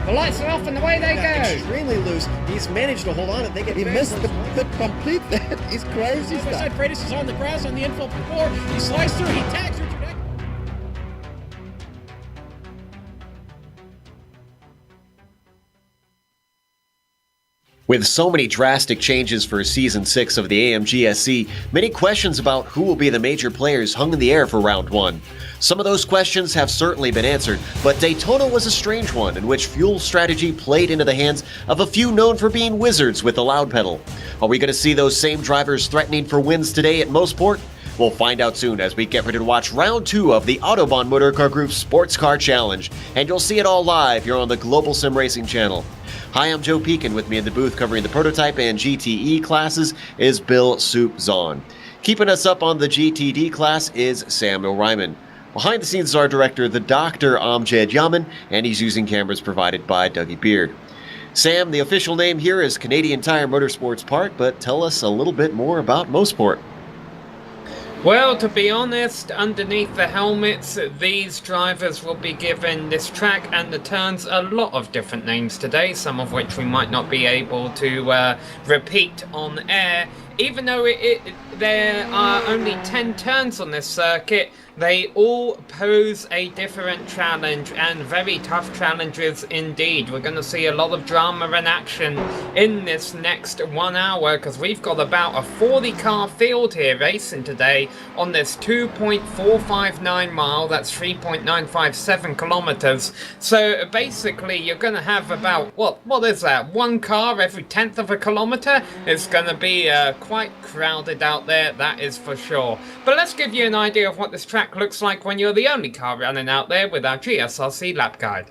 The lights are off and away they go. Extremely loose. He's managed to hold on and think He missed the complete that. He's crazy stuff. Side Freitas is on the grass on the infield before. He slides through. He tags Richard Eck. With so many drastic changes for Season 6 of the AMGSC, many questions about who will be the major players hung in the air for Round 1. Some of those questions have certainly been answered, but Daytona was a strange one in which fuel strategy played into the hands of a few known for being wizards with the loud pedal. Are we going to see those same drivers threatening for wins today at Mosport? We'll find out soon as we get ready to watch Round 2 of the Autobahn Motorcar Group's Sportscar Challenge, and you'll see it all live here on the Global SimRacing channel. Hi, I'm Joe Pekin. With me in the booth covering the prototype and GTE classes is Bill Soup Zahn. Keeping us up on the GTD class is Samuel Ryman. Behind the scenes is our director, the Dr. Amjad Yaman, and he's using cameras provided by Dougie Beard. Sam, the official name here is Canadian Tire Motorsports Park, but tell us a little bit more about Mosport. Well, to be honest, underneath the helmets, these drivers will be given this track and the turns a lot of different names today, some of which we might not be able to repeat on air. Even though there are only 10 turns on this circuit, they all pose a different challenge, and very tough challenges indeed. We're going to see a lot of drama and action in this next 1 hour, because we've got about a 40-car field here racing today on this 2.459 mile, that's 3.957 kilometers. So basically you're going to have about, what is that, one car every 10th of a kilometer? It's going to be quite crowded out there, that is for sure. But let's give you an idea of what this track looks like when you're the only car running out there with our GSRC lap guide.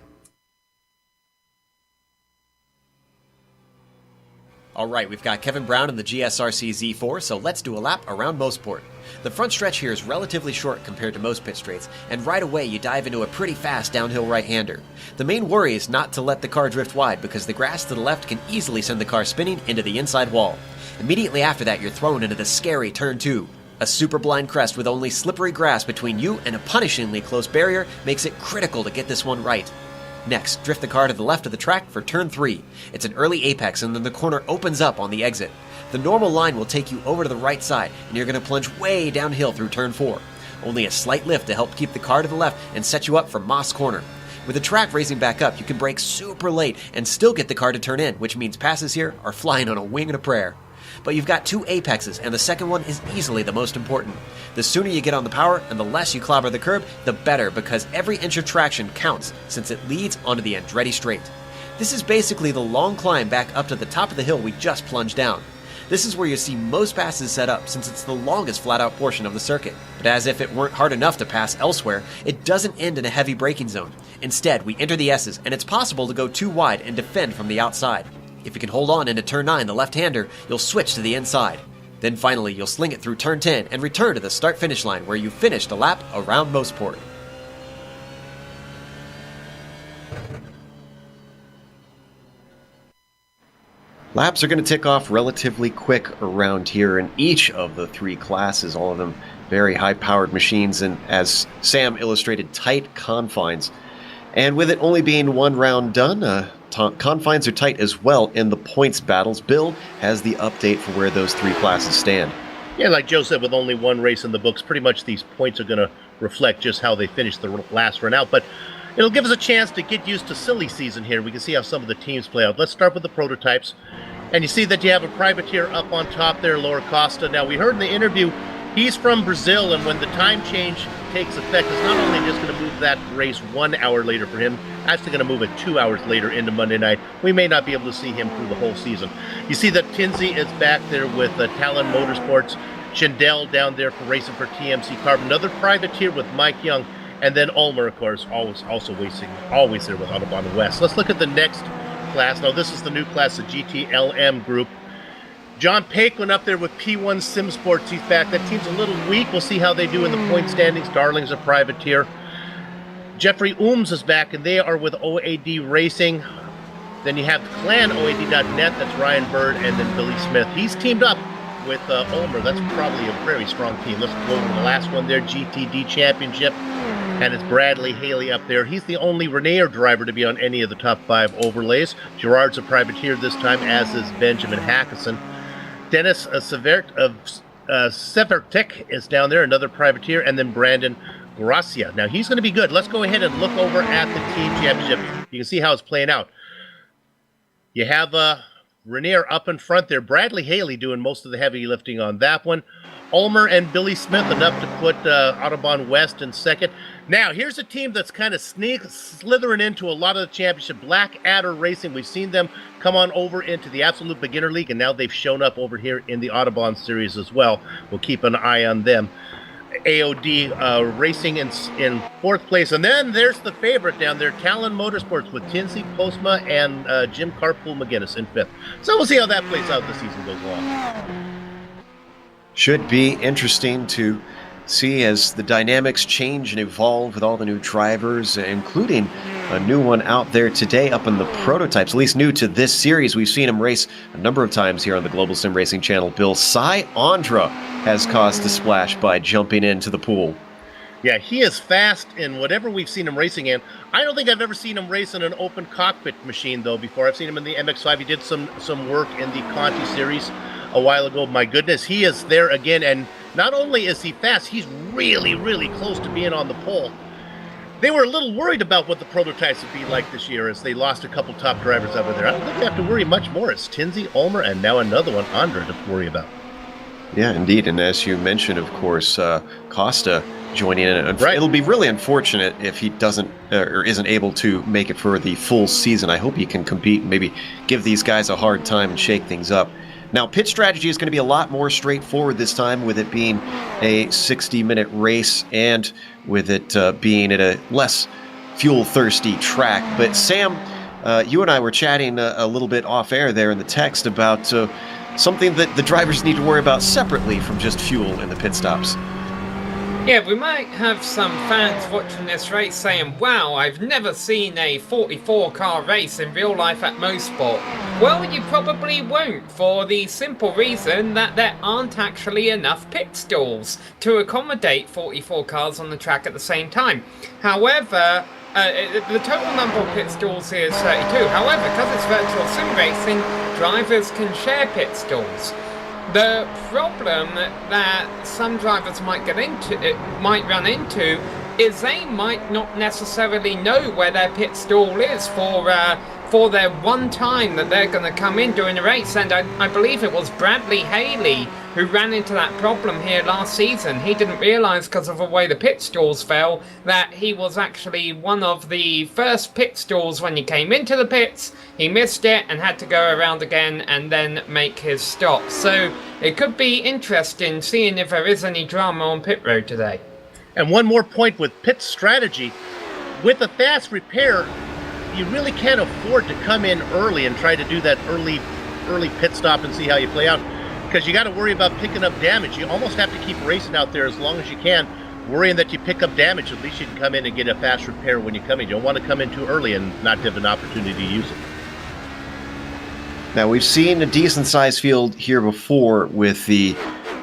Alright, we've got Kevin Brown in the GSRC Z4, so let's do a lap around Mosport. The front stretch here is relatively short compared to most pit straights, and right away you dive into a pretty fast downhill right-hander. The main worry is not to let the car drift wide, because the grass to the left can easily send the car spinning into the inside wall. Immediately after that, you're thrown into the scary Turn 2. A super blind crest with only slippery grass between you and a punishingly close barrier makes it critical to get this one right. Next, drift the car to the left of the track for Turn 3. It's an early apex and then the corner opens up on the exit. The normal line will take you over to the right side and you're going to plunge way downhill through Turn 4. Only a slight lift to help keep the car to the left and set you up for Moss Corner. With the track raising back up, you can brake super late and still get the car to turn in, which means passes here are flying on a wing and a prayer. But you've got two apexes, and the second one is easily the most important. The sooner you get on the power and the less you clobber the curb, the better, because every inch of traction counts since it leads onto the Andretti Straight. This is basically the long climb back up to the top of the hill we just plunged down. This is where you see most passes set up, since it's the longest flat-out portion of the circuit. But as if it weren't hard enough to pass elsewhere, it doesn't end in a heavy braking zone. Instead, we enter the S's, and it's possible to go too wide and defend from the outside. If you can hold on into turn 9, the left-hander, you'll switch to the inside. Then finally, you'll sling it through turn 10 and return to the start-finish line where you finished a lap around Mosport. Laps are going to tick off relatively quick around here in each of the three classes, all of them very high-powered machines, and as Sam illustrated, tight confines. And with it only being one round done, confines are tight as well in the points battles. Bill has the update for where those three classes stand. Yeah, like Joe said, with only one race in the books, pretty much these points are going to reflect just how they finished the last run out. But it'll give us a chance to get used to silly season here. We can see how some of the teams play out. Let's start with the prototypes. And you see that you have a privateer up on top there, Laura Costa. Now, we heard in the interview, he's from Brazil, and when the time change takes effect, it's not only just going to move that race 1 hour later for him, actually going to move it 2 hours later into Monday night. We may not be able to see him through the whole season. You see that Tinsey is back there with Talon Motorsports, Schindel down there for racing for TMC Carbon, another privateer with Mike Young, and then Ulmer, of course, always there with Autobahn West. Let's look at the next class. Now, this is the new class, the GTLM group. John Paquin up there with P1 SimSports. He's back. That team's a little weak. We'll see how they do in the point standings. Darling's a privateer. Jeffrey Ooms is back, and they are with OAD Racing. Then you have Clan OAD.net. That's Ryan Bird and then Billy Smith. He's teamed up with Ulmer. That's probably a very strong team. Let's go over the last one there, GTD Championship. And it's Bradley Haley up there. He's the only Renair driver to be on any of the top 5 overlays. Gerard's a privateer this time, as is Benjamin Hackison. Dennis Severtek is down there, another privateer, and then Brandon Gracia. Now, he's going to be good. Let's go ahead and look over at the team championship. You can see how it's playing out. You have Renair up in front there. Bradley Haley doing most of the heavy lifting on that one. Ulmer and Billy Smith enough to put Autobahn West in second. Now, here's a team that's kind of slithering into a lot of the championship. Blackadder Racing, we've seen them come on over into the Absolute Beginner League, and now they've shown up over here in the Autobahn Series as well. We'll keep an eye on them. AOD Racing in 4th place. And then there's the favorite down there, Talon Motorsports, with Tinsey, Postma, and Jim Carpool McGinnis in 5th. So we'll see how that plays out as the season goes along. Should be interesting to see as the dynamics change and evolve with all the new drivers, including a new one out there today up in the prototypes, at least new to this series. We've seen him race a number of times here on the Global Sim Racing channel. Bill, Cy Andra has caused a splash by jumping into the pool. Yeah, he is fast in whatever we've seen him racing in. I don't think I've ever seen him race in an open cockpit machine, though, before. I've seen him in the MX-5. He did some work in the Conti series a while ago. My goodness, he is there again, and not only is he fast, he's really, really close to being on the pole. They were a little worried about what the prototypes would be like this year as they lost a couple top drivers over there. I don't think they have to worry much more. It's Tinsey, Ulmer, and now another one, Andra, to worry about. Yeah, indeed, and as you mentioned, of course, Costa joining in. Right. It'll be really unfortunate if he doesn't or isn't able to make it for the full season. I hope he can compete and maybe give these guys a hard time and shake things up. Now, pit strategy is going to be a lot more straightforward this time, with it being a 60-minute race and with it being at a less fuel-thirsty track. But Sam, you and I were chatting a little bit off-air there in the text about something that the drivers need to worry about separately from just fuel in the pit stops. Yeah, we might have some fans watching this race saying, wow, I've never seen a 44-car race in real life at Mosport. Well, you probably won't, for the simple reason that there aren't actually enough pit stalls to accommodate 44 cars on the track at the same time. However, the total number of pit stalls here is 32. However, because it's virtual sim racing, drivers can share pit stalls. The problem that some drivers might run into is they might not necessarily know where their pit stall is for for their one time that they're going to come in during the race. And I believe it was Bradley Haley who ran into that problem here last season. He didn't realise, because of the way the pit stalls fell, that he was actually one of the first pit stalls when he came into the pits. He missed it and had to go around again and then make his stop. So it could be interesting seeing if there is any drama on pit road today. And one more point with pit strategy. With a fast repair, you really can't afford to come in early and try to do that early pit stop and see how you play out, because you got to worry about picking up damage. You almost have to keep racing out there as long as you can, worrying that you pick up damage. At least you can come in and get a fast repair when you come in. You don't want to come in too early and not have an opportunity to use it. Now, we've seen a decent-sized field here before with the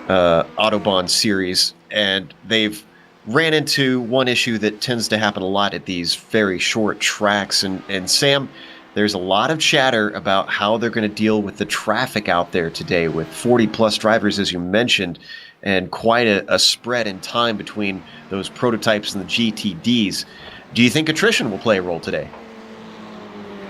Autobahn series, and they've ran into one issue that tends to happen a lot at these very short tracks. And Sam, there's a lot of chatter about how they're going to deal with the traffic out there today with 40-plus drivers, as you mentioned, and quite a spread in time between those prototypes and the GTDs. Do you think attrition will play a role today?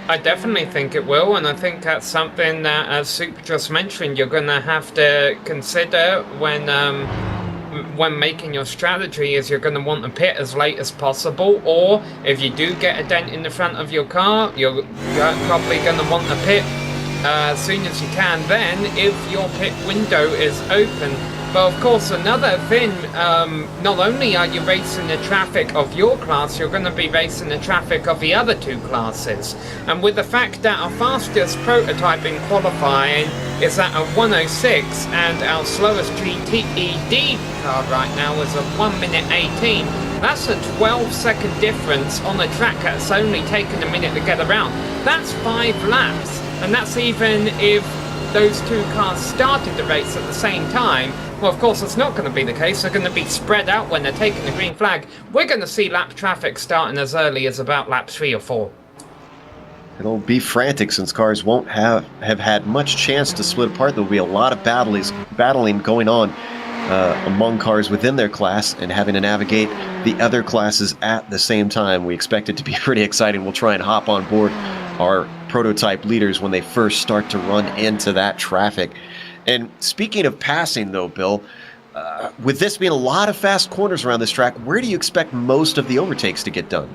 I definitely think it will, and I think that's something that, as Soup just mentioned, you're going to have to consider when making your strategy. Is you're going to want to pit as late as possible, or if you do get a dent in the front of your car, you're probably going to want to pit as soon as you can then, if your pit window is open. But of course, another thing, not only are you racing the traffic of your class, you're going to be racing the traffic of the other two classes. And with the fact that our fastest prototype in qualifying is at a 106, and our slowest GTD car right now is a 1 minute 18, that's a 12-second difference on a track that's only taken a minute to get around. That's 5 laps, and that's even if those two cars started the race at the same time. Well, of course, that's not going to be the case. They're going to be spread out when they're taking the green flag. We're going to see lap traffic starting as early as about lap 3 or 4. It'll be frantic since cars won't have had much chance to split apart. There'll be a lot of battling going on among cars within their class and having to navigate the other classes at the same time. We expect it to be pretty exciting. We'll try and hop on board our prototype leaders when they first start to run into that traffic. And speaking of passing, though, Bill, with this being a lot of fast corners around this track, where do you expect most of the overtakes to get done?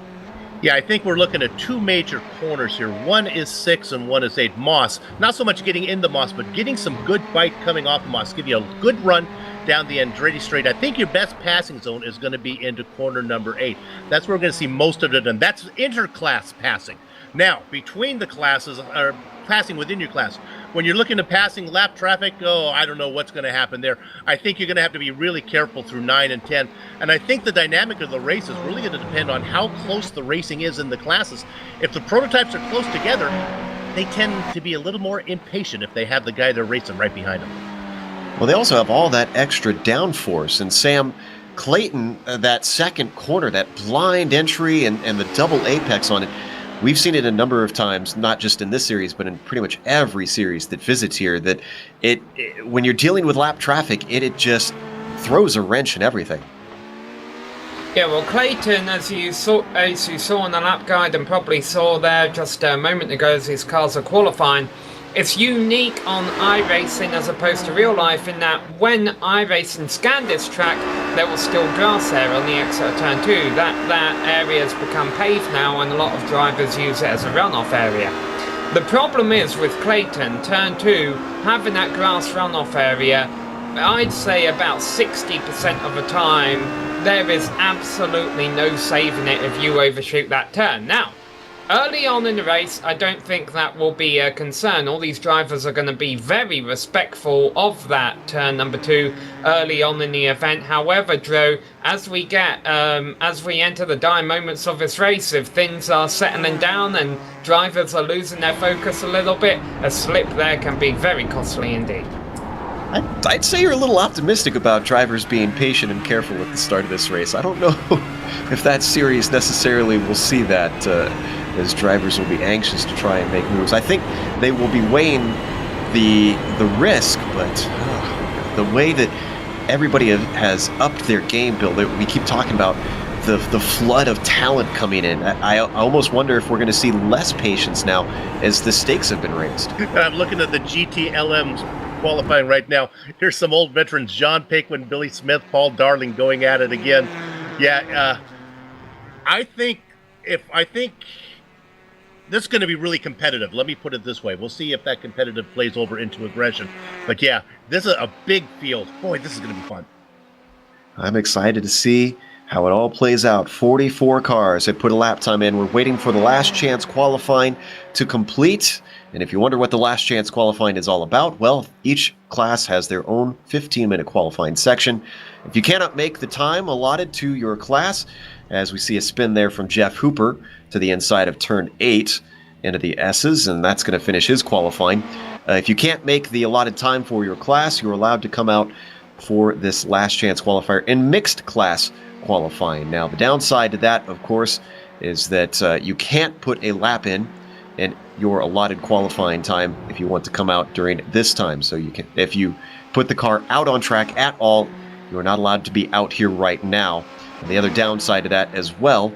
Yeah, I think we're looking at 2 major corners here. One is 6 and one is 8. Moss, not so much getting into Moss, but getting some good bite coming off of Moss. Give you a good run down the Andretti straight. I think your best passing zone is going to be into corner number 8. That's where we're going to see most of it, and that's interclass passing. Now, between the classes, or passing within your class, when you're looking at passing lap traffic, I don't know what's going to happen there. I think you're going to have to be really careful through 9 and 10. And I think the dynamic of the race is really going to depend on how close the racing is in the classes. If the prototypes are close together, they tend to be a little more impatient if they have the guy they're racing right behind them. Well, they also have all that extra downforce. And Sam, Clayton, that second corner, that blind entry and the double apex on it, we've seen it a number of times, not just in this series, but in pretty much every series that visits here, that it when you're dealing with lap traffic, it just throws a wrench in everything. Yeah, well, Clayton, as you saw on the lap guide and probably saw there just a moment ago as his cars are qualifying, it's unique on iRacing as opposed to real life in that when iRacing scanned this track, there was still grass there on the exit of turn 2. That area has become paved now, and a lot of drivers use it as a runoff area. The problem is with Clayton, turn 2, having that grass runoff area, I'd say about 60% of the time, there is absolutely no saving it if you overshoot that turn. Now, early on in the race, I don't think that will be a concern. All these drivers are going to be very respectful of that turn number 2 early on in the event. However, Drew, as we enter the dire moments of this race, if things are settling down and drivers are losing their focus a little bit, a slip there can be very costly indeed. I'd say you're a little optimistic about drivers being patient and careful at the start of this race. I don't know if that series necessarily will see that, as drivers will be anxious to try and make moves. I think they will be weighing the risk, but the way that everybody has upped their game, Bill, we keep talking about the flood of talent coming in. I almost wonder if we're going to see less patience now as the stakes have been raised. I'm looking at the GTLM's qualifying right now. Here's some old veterans, John Paquin, Billy Smith, Paul Darling going at it again. Yeah, I think this is going to be really competitive. Let me put it this way. We'll see if that competitive plays over into aggression. But yeah, this is a big field. Boy, this is going to be fun. I'm excited to see how it all plays out. 44 cars have put a lap time in. We're waiting for the last chance qualifying to complete. And if you wonder what the last chance qualifying is all about, well, each class has their own 15-minute qualifying section. If you cannot make the time allotted to your class, as we see a spin there from Jeff Hooper to the inside of turn 8 into the S's, and that's going to finish his qualifying. If you can't make the allotted time for your class, you're allowed to come out for this last chance qualifier in mixed class qualifying. Now, the downside to that, of course, is that you can't put a lap in your allotted qualifying time if you want to come out during this time. So you can, if you put the car out on track at all, you're not allowed to be out here right now. And the other downside to that as well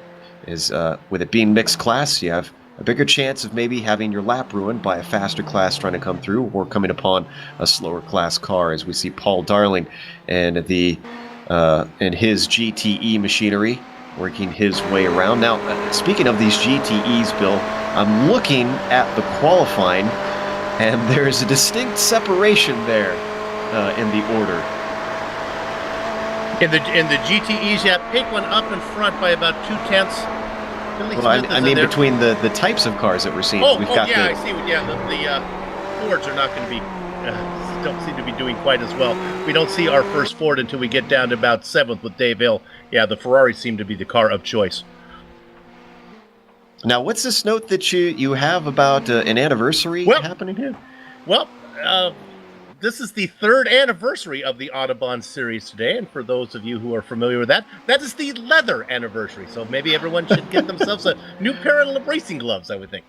is with it being mixed class, you have a bigger chance of maybe having your lap ruined by a faster class trying to come through or coming upon a slower class car, as we see Paul Darling and his GTE machinery working his way around. Now, speaking of these GTEs, Bill, I'm looking at the qualifying, and there's a distinct separation there in the order. In the GTEs, yeah, Paquin up in front by about 2/10. Well, I mean between the types of cars that we're seeing. I see. Yeah, the Fords are not going to be, don't seem to be doing quite as well. We don't see our first Ford until we get down to about 7th with Dave Hill. Yeah, the Ferraris seem to be the car of choice. Now, what's this note that you have about an anniversary happening here? Well, this is the 3rd anniversary of the Autobahn series today, and for those of you who are familiar with that, that is the leather anniversary. So maybe everyone should get themselves a new pair of racing gloves, I would think.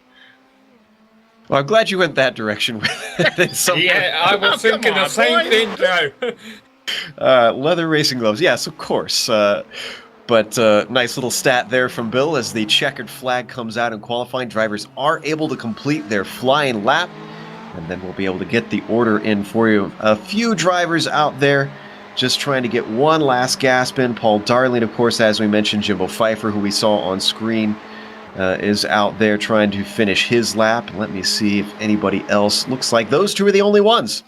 Well, I'm glad you went that direction with it. Yeah, I was thinking the same thing, Joe. Leather racing gloves, yes, of course. But nice little stat there from Bill as the checkered flag comes out in qualifying. Drivers are able to complete their flying lap, and then we'll be able to get the order in for you. A few drivers out there just trying to get one last gasp in. Paul Darling, of course, as we mentioned, Jimbo Pfeiffer, who we saw on screen, is out there trying to finish his lap. Let me see if anybody else. Looks like those two are the only ones.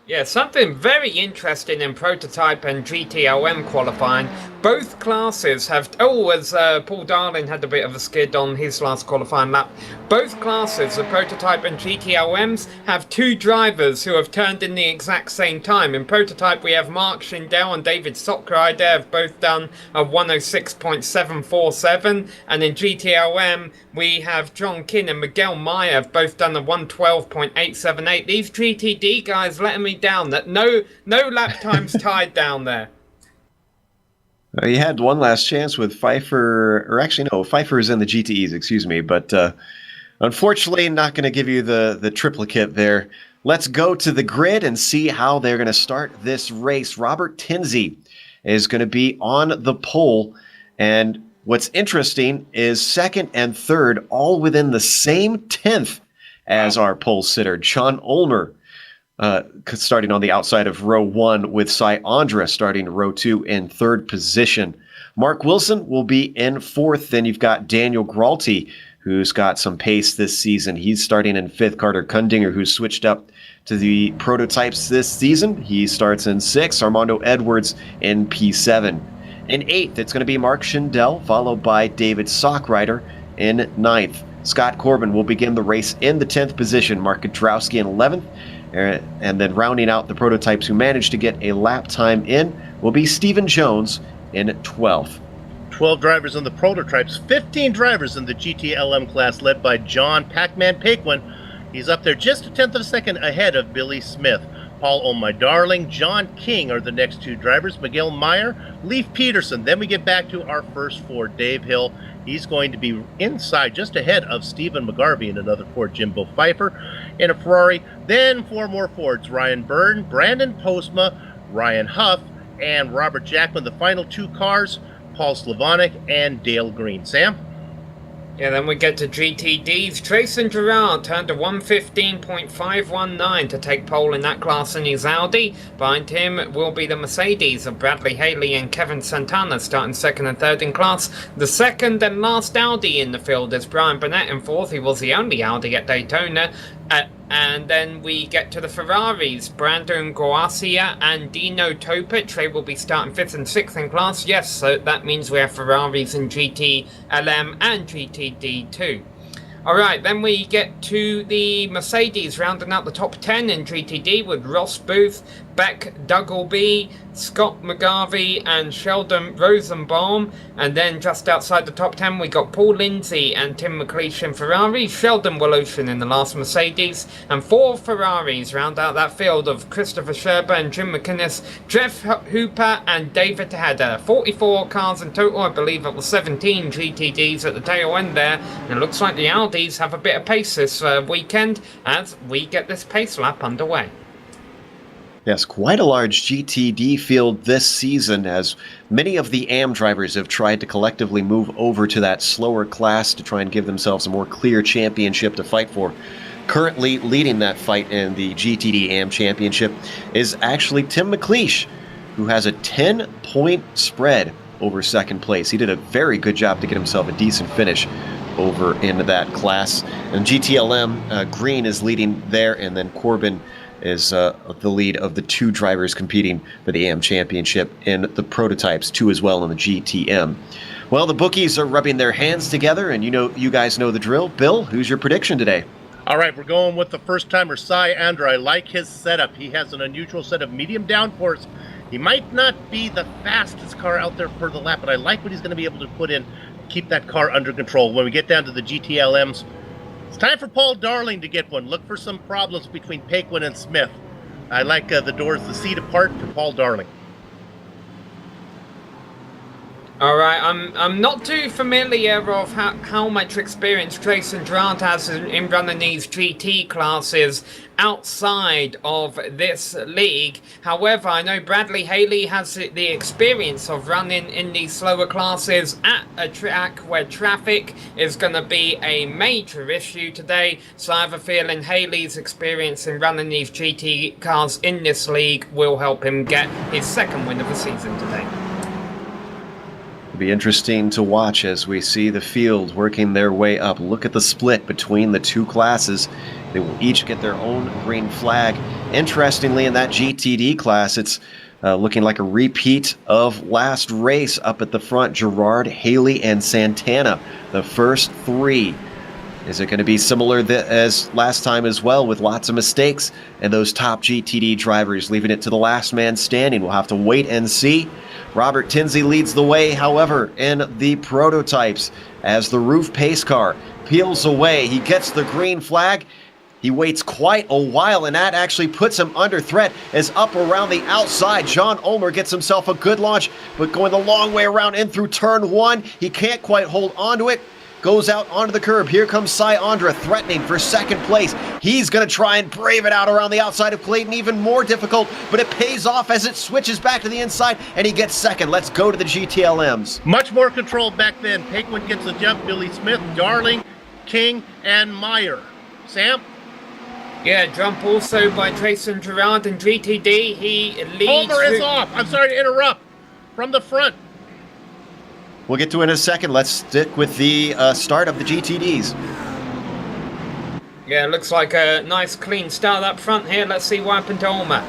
Yeah, something very interesting in prototype and GTLM qualifying. Both classes have... as Paul Darling had a bit of a skid on his last qualifying lap. Both classes, the prototype and GTLMs, have 2 drivers who have turned in the exact same time. In prototype, we have Mark Schindel and David Sockrider have both done a 106.747. And in GTLM, we have John Kin and Miguel Meyer have both done a 112.878. These GTD guys letting me down that no lap times tied down there. You had one last chance with Pfeiffer, or actually no, Pfeiffer is in the GTEs, excuse me, but unfortunately not going to give you the triplicate there. Let's go to the grid and see how they're going to start this race. Robert Tinsey is going to be on the pole, and what's interesting is 2nd and 3rd all within the same 10th as our pole sitter, John Ulmer. Starting on the outside of row 1 with Cy Andra starting row 2 in 3rd position. Mark Wilson will be in 4th. Then you've got Daniel Gralty, who's got some pace this season. He's starting in 5th. Carter Kundinger, who's switched up to the prototypes this season. He starts in 6th. Armando Edwards in P7. In 8th, it's going to be Mark Schindel, followed by David Sockrider in 9th. Scott Corbin will begin the race in the 10th position. Mark Kudrowski in 11th. And then rounding out the prototypes who managed to get a lap time in will be Stephen Jones in 12th. 12 drivers in the prototypes, 15 drivers in the GTLM class led by John Pac-Man Paquin. He's up there just a 10th of a second ahead of Billy Smith. Paul Oh My Darling, John King are the next 2 drivers, Miguel Meyer, Leif Peterson. Then we get back to our first Ford, Dave Hill. He's going to be inside just ahead of Stephen McGarvey in another Ford, Jimbo Pfeiffer in a Ferrari. Then 4 more Fords, Ryan Byrne, Brandon Postma, Ryan Huff, and Robert Jackman. The final 2 cars, Paul Slavonic, and Dale Green. Sam? Yeah, then we get to GTDs. Trayson Gerard turned to 115.519 to take pole in that class in his Audi. Behind him will be the Mercedes of Bradley Haley and Kevin Santana starting second and third in class. The second and last Audi in the field is Brian Burnett in fourth. He was the only Audi at Daytona. And then we get to the Ferraris. Brandon Guarcia and Dino Topic. They will be starting 5th and 6th in class. Yes, so that means we have Ferraris in GTLM and GTD too. Alright, then we get to the Mercedes rounding out the top 10 in GTD with Ross Booth, Beck Duggleby, Scott McGarvey and Sheldon Rosenbaum. And then just outside the top 10 we got Paul Lindsay and Tim McLeish in Ferrari, Sheldon Woloshyn in the last Mercedes, and 4 Ferraris round out that field of Christopher Sherber and Jim McInnes, Jeff Hooper and David Tejada. 44 cars in total. I believe it was 17 GTDs at the tail end there, and it looks like the Audis have a bit of pace this weekend as we get this pace lap underway. Yes, quite a large GTD field this season, as many of the AM drivers have tried to collectively move over to that slower class to try and give themselves a more clear championship to fight for. Currently leading that fight in the GTD AM championship is actually Tim McLeish, who has a 10-point spread over second place. He did a very good job to get himself a decent finish over into that class. And GTLM, Green is leading there, and then Corbin is the lead of the 2 drivers competing for the AM Championship in the prototypes, 2 as well in the GTM. Well, the bookies are rubbing their hands together, and you guys know the drill. Bill, who's your prediction today? All right, we're going with the first-timer, Cy Andra. I like his setup. He has an unusual set of medium downforce. He might not be the fastest car out there for the lap, but I like what he's going to be able to put in, keep that car under control. When we get down to the GTLMs, it's time for Paul Darling to get one. Look for some problems between Paquin and Smith. I like the doors, the seat apart for Paul Darling. All right, I'm not too familiar of how much experience Trayson Gerard has in running these GT classes outside of this league. However, I know Bradley Haley has the experience of running in these slower classes at a track where traffic is going to be a major issue today. So I have a feeling Haley's experience in running these GT cars in this league will help him get his second win of the season today. It'll be interesting to watch as we see the field working their way up. Look at the split between the 2 classes. They will each get their own green flag. Interestingly, in that GTD class, it's looking like a repeat of last race. Up at the front, Gerard, Haley, and Santana, the first 3. Is it going to be similar as last time as well, with lots of mistakes and those top GTD drivers leaving it to the last man standing? We'll have to wait and see. Robert Tinsley leads the way, however, in the prototypes as the roof pace car peels away. He gets the green flag. He waits quite a while, and that actually puts him under threat as up around the outside. John Ulmer gets himself a good launch, but going the long way around in through turn 1. He can't quite hold onto it. Goes out onto the curb. Here comes Cy Andra threatening for second place. He's going to try and brave it out around the outside of Clayton. Even more difficult, but it pays off as it switches back to the inside, and he gets second. Let's go to the GTLMs. Much more control back then. Paquin gets the jump. Billy Smith, Darling, King, and Meyer. Sam? Yeah, jump also by Trayson Gerard in GTD. He leads. Ulmer is off. I'm sorry to interrupt. From the front. We'll get to it in a second. Let's stick with the start of the GTDs. Yeah, looks like a nice clean start up front here. Let's see what happened to Ulmer.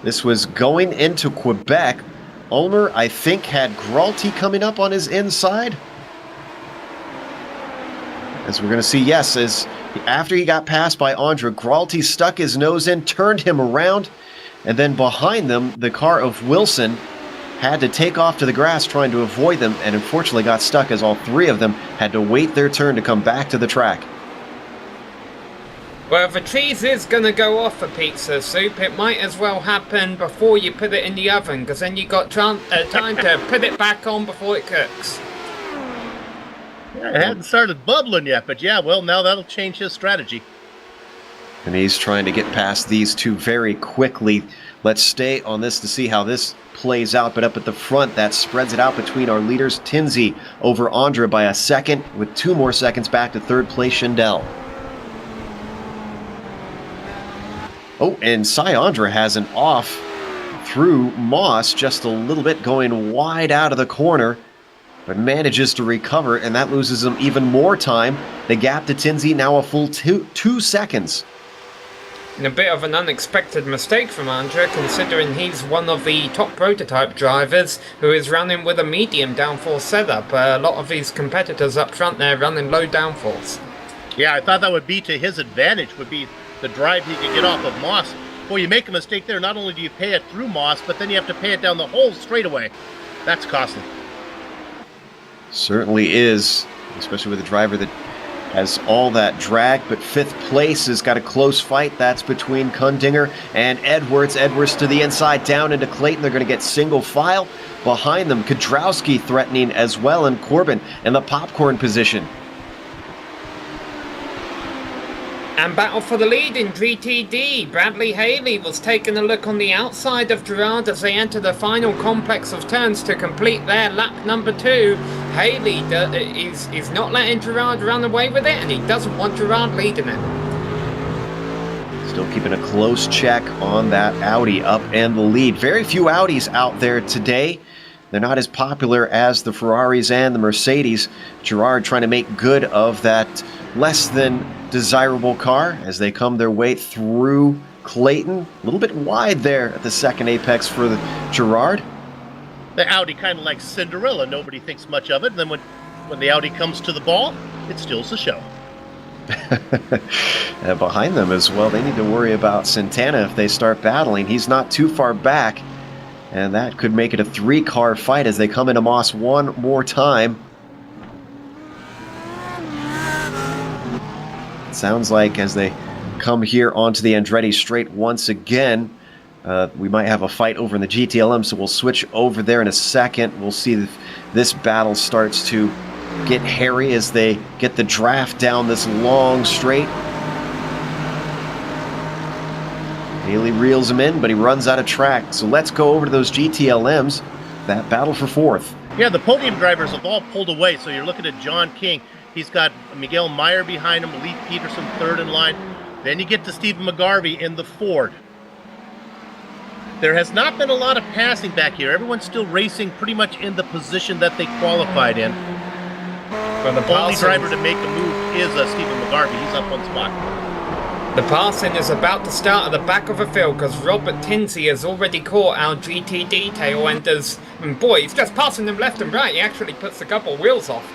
This was going into Quebec. Ulmer, I think, had Gralty coming up on his inside. As we're going to see, yes, as after he got passed by Andra, Gralty stuck his nose in, turned him around, and then behind them, the car of Wilson had to take off to the grass trying to avoid them, and unfortunately got stuck as all 3 of them had to wait their turn to come back to the track. Well, if the cheese is going to go off a pizza soup, it might as well happen before you put it in the oven, because then you got time to put it back on before it cooks. Yeah, it hadn't started bubbling yet, but yeah, well, now that'll change his strategy. And he's trying to get past these two very quickly. Let's stay on this to see how this plays out. But up at the front, that spreads it out between our leaders. Tinsey over Andra by a second, with 2 more seconds back to third place Schindel. Oh, and Cy Andra has an off through Moss, just a little bit, going wide out of the corner, but manages to recover, and that loses him even more time. The gap to Tinsey now a full two seconds. And a bit of an unexpected mistake from Andra, considering he's one of the top prototype drivers who is running with a medium downforce setup. A lot of these competitors up front there running low downforce. Yeah, I thought that would be to his advantage, would be the drive he could get off of Moss. Boy, you make a mistake there, not only do you pay it through Moss, but then you have to pay it down the hole straight away. That's costly. Certainly is, especially with a driver that has all that drag, but 5th place has got a close fight. That's between Kundinger and Edwards. Edwards to the inside, down into Clayton. They're going to get single file behind them. Kudrowski threatening as well, and Corbin in the popcorn position. And battle for the lead in GTD. Bradley Haley was taking a look on the outside of Gerard as they enter the final complex of turns to complete their lap number 2. Haley is not letting Gerard run away with it, and he doesn't want Gerard leading it. Still keeping a close check on that Audi up and the lead. Very few Audis out there today. They're not as popular as the Ferraris and the Mercedes. Gerard trying to make good of that less than desirable car as they come their way through Clayton. A little bit wide there at the second apex for the Gerard. The Audi kind of like Cinderella. Nobody thinks much of it. And then when the Audi comes to the ball, it steals the show. And behind them as well, they need to worry about Santana if they start battling. He's not too far back, and that could make it a 3-car fight as they come into Moss one more time. It sounds like as they come here onto the Andretti straight once again, we might have a fight over in the GTLM, so we'll switch over there in a second. We'll see if this battle starts to get hairy as they get the draft down this long straight. Haley reels him in, but he runs out of track. So let's go over to those GTLMs, that battle for 4th. Yeah, the podium drivers have all pulled away, so you're looking at John King. He's got Miguel Meyer behind him, Lee Peterson 3rd in line. Then you get to Stephen McGarvey in the Ford. There has not been a lot of passing back here. Everyone's still racing pretty much in the position that they qualified in. But the only driver to make a move is Stephen McGarvey. He's up one spot. The passing is about to start at the back of the field because Robert Tinsey has already caught our GTD tail enders. And boy, he's just passing them left and right. He actually puts a couple wheels off.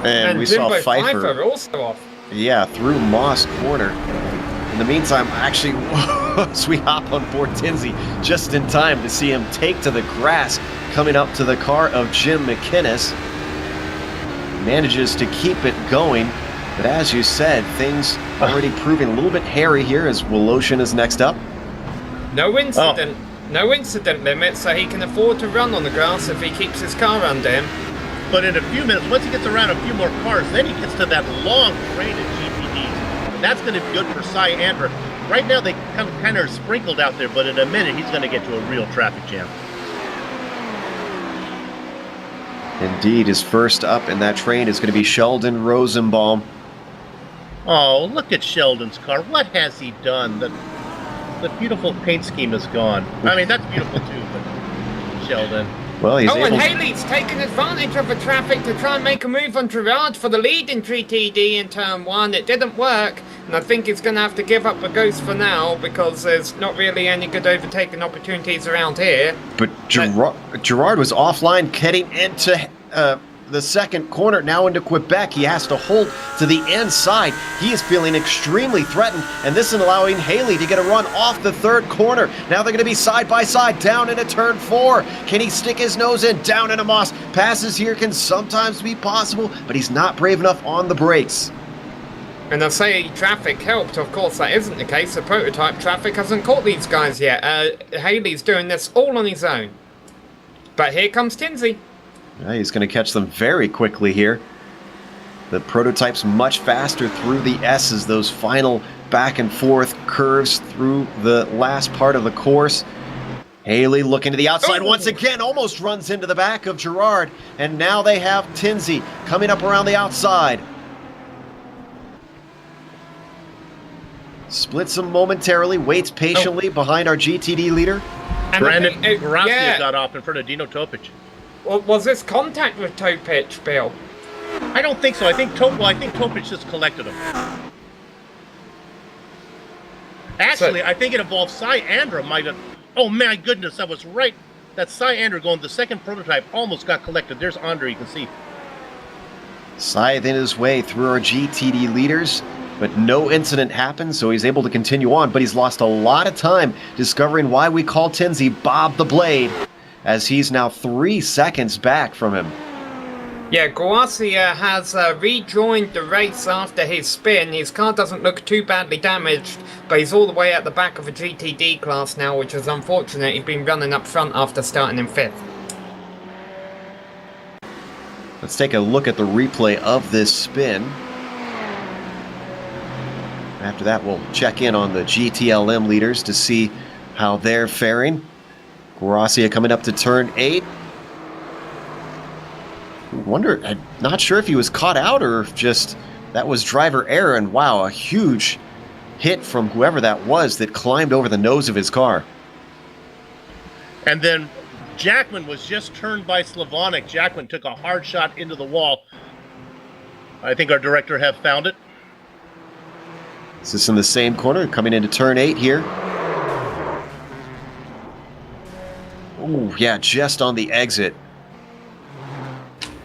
And we Jimbo saw Pfeiffer also off. Yeah, through Moss corner. In the meantime, actually, we hop on board Tinsey just in time to see him take to the grass, coming up to the car of Jim McInnes. Manages to keep it going, but as you said, things already proving a little bit hairy here as Woloshin is next up. No incident limit, so he can afford to run on the grass if he keeps his car under him. But in a few minutes, once he gets around a few more cars, then he gets to that long train of GPDs. And that's going to be good for Cy Andra. Right now, they kind of sprinkled out there, but in a minute, he's going to get to a real traffic jam. Indeed, his first up in that train is going to be Sheldon Rosenbaum. Oh, look at Sheldon's car. What has he done? The beautiful paint scheme is gone. I mean, that's beautiful too, but Sheldon. Well, he's and Haley's taking advantage of the traffic to try and make a move on Gerard for the lead in GTD in turn 1. It didn't work, and I think he's going to have to give up the ghost for now because there's not really any good overtaking opportunities around here. But Gerard was offline getting into the second corner, now into Quebec. He has to hold to the inside. He is feeling extremely threatened, and this is allowing Haley to get a run off the third corner. Now they're going to be side by side down into turn 4. Can he stick his nose in? Down into Moss. Passes here can sometimes be possible, but he's not brave enough on the brakes. And I say traffic helped. Of course, that isn't the case. The prototype traffic hasn't caught these guys yet. Haley's doing this all on his own. But here comes Tinsey. He's going to catch them very quickly here. The prototype's much faster through the S's, those final back and forth curves through the last part of the course. Haley looking to the outside once again, almost runs into the back of Gerard, and now they have Tinsey coming up around the outside. Splits him momentarily, waits patiently behind our GTD leader. Brandon Gracia got off in front of Dino Topic. Well, was this contact with Topic, Bill? I don't think so. I think Topic just collected him. Actually, I think it involved Cy Andra might have... Oh, my goodness, that was right. That Cy Andra going, the second prototype almost got collected. There's Andre, you can see. Scything his way through our GTD leaders, but no incident happened, so he's able to continue on, but he's lost a lot of time discovering why we call Tinsey Bob the Blade, as he's now 3 seconds back from him. Yeah, Gracia has rejoined the race after his spin. His car doesn't look too badly damaged, but he's all the way at the back of a GTD class now, which is unfortunate. He's been running up front after starting in 5th. Let's take a look at the replay of this spin. After that, we'll check in on the GTLM leaders to see how they're faring. Gracia coming up to turn 8. I'm not sure if he was caught out or if just that was driver error, and wow, a huge hit from whoever that was that climbed over the nose of his car. And then Jackman was just turned by Slavonic. Jackman took a hard shot into the wall. I think our director have found it. Is this in the same corner, coming into turn 8 here? Oh, yeah, just on the exit.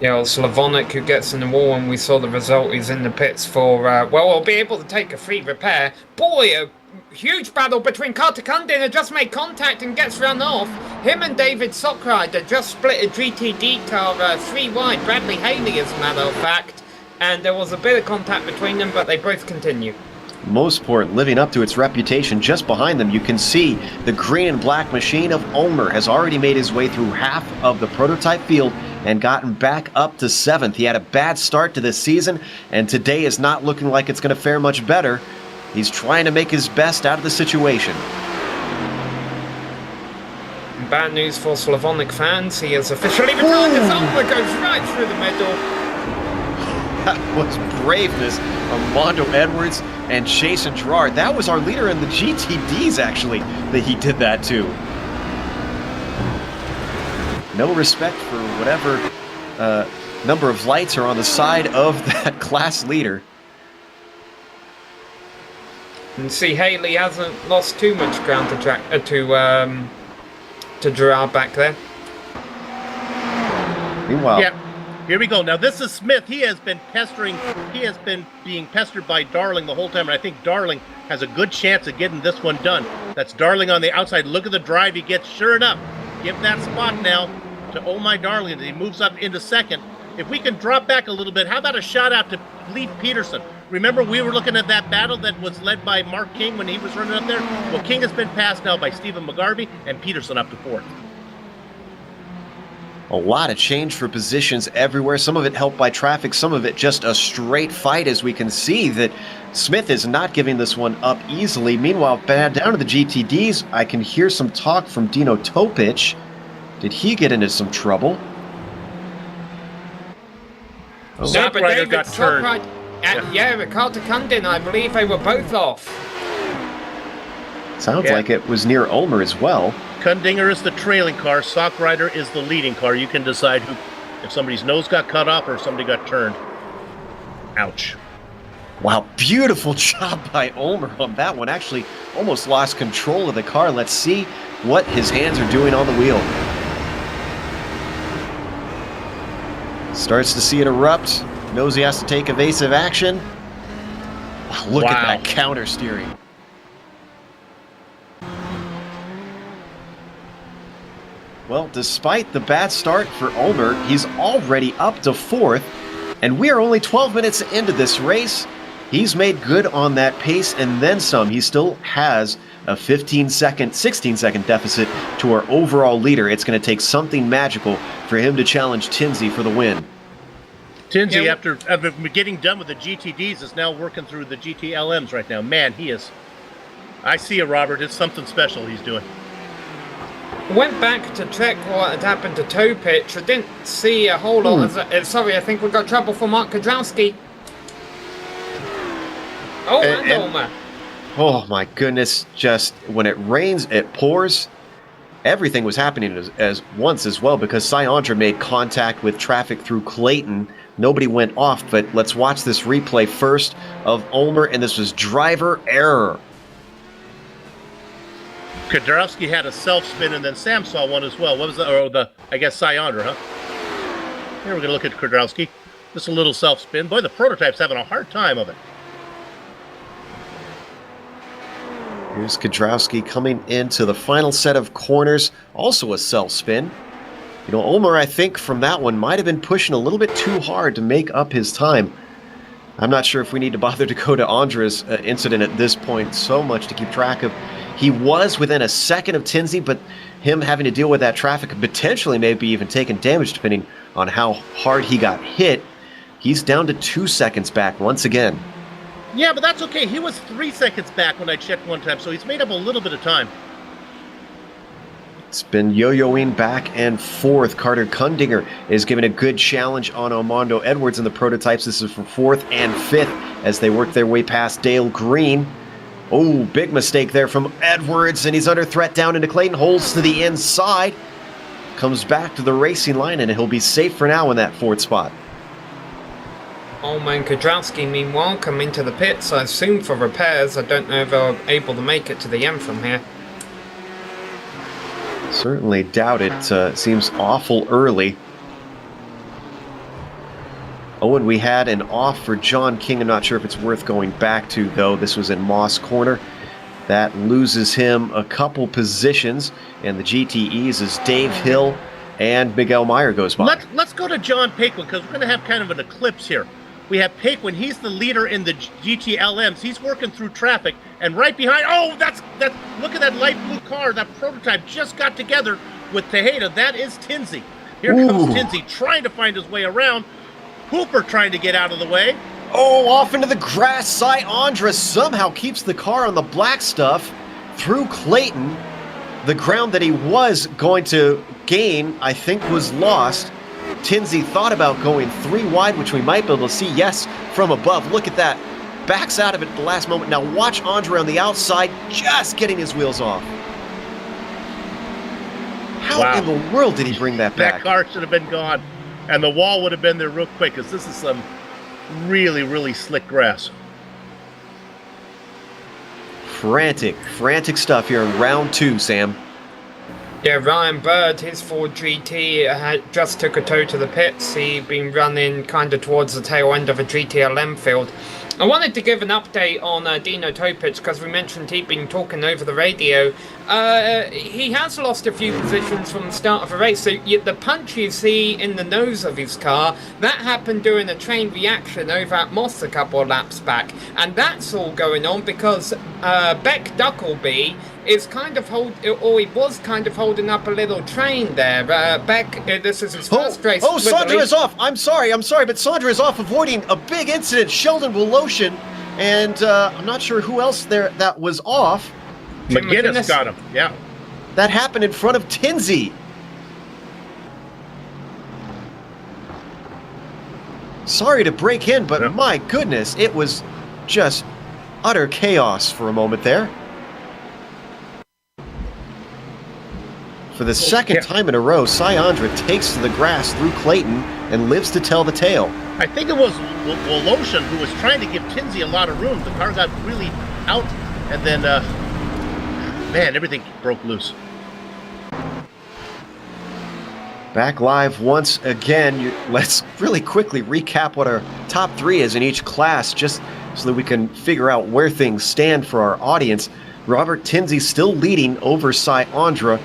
Yeah, well, Slavonic, who gets in the wall, and we saw the result, he's in the pits for, well, we'll be able to take a free repair. Boy, a huge battle between Carter Cundin, who just made contact and gets run off. Him and David Sockrider just split a GTD car 3 wide, Bradley Haley as a matter of fact. And there was a bit of contact between them, but they both continue. Mosport living up to its reputation. Just behind them, you can see the green and black machine of Ulmer has already made his way through half of the prototype field and gotten back up to 7th. He had a bad start to this season, and today is not looking like it's going to fare much better. He's trying to make his best out of the situation. Bad news for Slavonic fans. He is officially retired as Ulmer goes right through the middle. That was braveness. Armando Edwards and Jason Gerard. That was our leader in the GTDs, actually, that he did that to. No respect for whatever number of lights are on the side of that class leader. And see, Haley hasn't lost too much ground to Gerard back there. Meanwhile, yeah. Here we go. Now this is Smith. He has been being pestered by Darling the whole time, and I think Darling has a good chance of getting this one done. That's Darling on the outside. Look at the drive he gets. Sure enough, give that spot now to Oh My Darling as he moves up into 2nd. If we can drop back a little bit, how about a shout out to Lee Peterson? Remember we were looking at that battle that was led by Mark King when he was running up there? Well, King has been passed now by Stephen McGarvey and Peterson up to 4th. a lot of change for positions everywhere. Some of it helped by traffic, some of it just a straight fight, as we can see that Smith is not giving this one up easily. Meanwhile, down to the GTDs, I can hear some talk from Dino Topic. Did he get into some trouble? Oh. Yeah, but David got turned. Yeah, Ricardo Cundin, I believe they were both off. Sounds like it was near Ulmer as well. Kundinger is the trailing car. Sockrider is the leading car. You can decide who, if somebody's nose got cut off or if somebody got turned. Ouch. Wow, beautiful job by Ulmer on that one. Actually, almost lost control of the car. Let's see what his hands are doing on the wheel. Starts to see it erupt. Knows he has to take evasive action. Wow, look at that counter steering. Well, despite the bad start for Ulmer, he's already up to 4th, and we are only 12 minutes into this race. He's made good on that pace and then some. He still has a 16-second deficit to our overall leader. It's going to take something magical for him to challenge Tinsey for the win. Tinsey, Yeah, after getting done with the GTDs, is now working through the GTLMs right now. Man, he is. I see it, Robert. It's something special he's doing. went back to check what had happened to toe pitch. I didn't see a whole lot. Sorry, I think we got trouble for Mark Kudrowski. Oh, and Ulmer. Oh my goodness, just when it rains, it pours. Everything was happening as once as well because Syandra made contact with traffic through Clayton. Nobody went off, but let's watch this replay first of Ulmer, and this was driver error. Kudrowski had a self-spin, and then Sam saw one as well. What was I guess Syandra, huh? Here we're going to look at Kudrowski. Just a little self-spin. Boy, the prototype's having a hard time of it. Here's Kudrowski coming into the final set of corners, also a self-spin. You know, Ulmer, I think, from that one might have been pushing a little bit too hard to make up his time. I'm not sure if we need to bother to go to Andra's incident at this point so much to keep track of. He was within a second of Tinsey, but him having to deal with that traffic and potentially maybe even taking damage depending on how hard he got hit. He's down to 2 seconds back once again. Yeah, but that's okay. He was 3 seconds back when I checked one time, so he's made up a little bit of time. It's been yo-yoing back and forth. Carter Kundinger is giving a good challenge on Armando Edwards in the prototypes. This is for 4th and 5th as they work their way past Dale Green. Oh, big mistake there from Edwards, and he's under threat down into Clayton. Holds to the inside. Comes back to the racing line, and he'll be safe for now in that 4th spot. Ulmer and Kudrowski, meanwhile, come into the pits, I assume for repairs. I don't know if they're able to make it to the end from here. Certainly doubt it. Seems awful early. Oh, and we had an off for John King. I'm not sure if it's worth going back to, though. This was in Moss Corner. That loses him a couple positions. And the GTEs as Dave Hill and Miguel Meyer goes by. Let's go to John Paquin, because we're going to have kind of an eclipse here. We have Paquin. He's the leader in the GTLMs. He's working through traffic. And right behind... Oh, that's look at that light blue car. That prototype just got together with Tejeda. That is Tinsey. Here comes Tinsey trying to find his way around. Hooper trying to get out of the way. Oh, off into the grass. Syandra somehow keeps the car on the black stuff through Clayton. The ground that he was going to gain, I think, was lost. Tinsey thought about going 3 wide, which we might be able to see, yes, from above. Look at that. Backs out of it at the last moment. Now watch Andre on the outside, just getting his wheels off. How in the world did he bring that back? That car should have been gone. And the wall would have been there real quick, because this is some really, really slick grass. Frantic stuff here in round 2, Sam. Yeah, Ryan Bird, his Ford GT, just took a tow to the pits. He'd been running kind of towards the tail end of a GTLM field. I wanted to give an update on Dino Topic because we mentioned he'd been talking over the radio. He has lost a few positions from the start of the race. So the punch you see in the nose of his car, that happened during a train reaction over at Moss a couple of laps back. And that's all going on because Beck Duckleby is kind of he was kind of holding up a little train there. Beck, this is his first race. Oh, Sandra is off. I'm sorry, but Sandra is off, avoiding a big incident. Sheldon Woloshin, and I'm not sure who else there that was off. McGinnis got him, yeah. That happened in front of Tinsey. Sorry to break in, but my goodness, it was just utter chaos for a moment there. For the second time in a row, Syandra takes to the grass through Clayton and lives to tell the tale. I think it was Woloshin who was trying to give Tinsey a lot of room. The car got really out, and then, man, everything broke loose. Back live once again. Let's really quickly recap what our top 3 is in each class, just so that we can figure out where things stand for our audience. Robert Tinsey still leading over Syandra,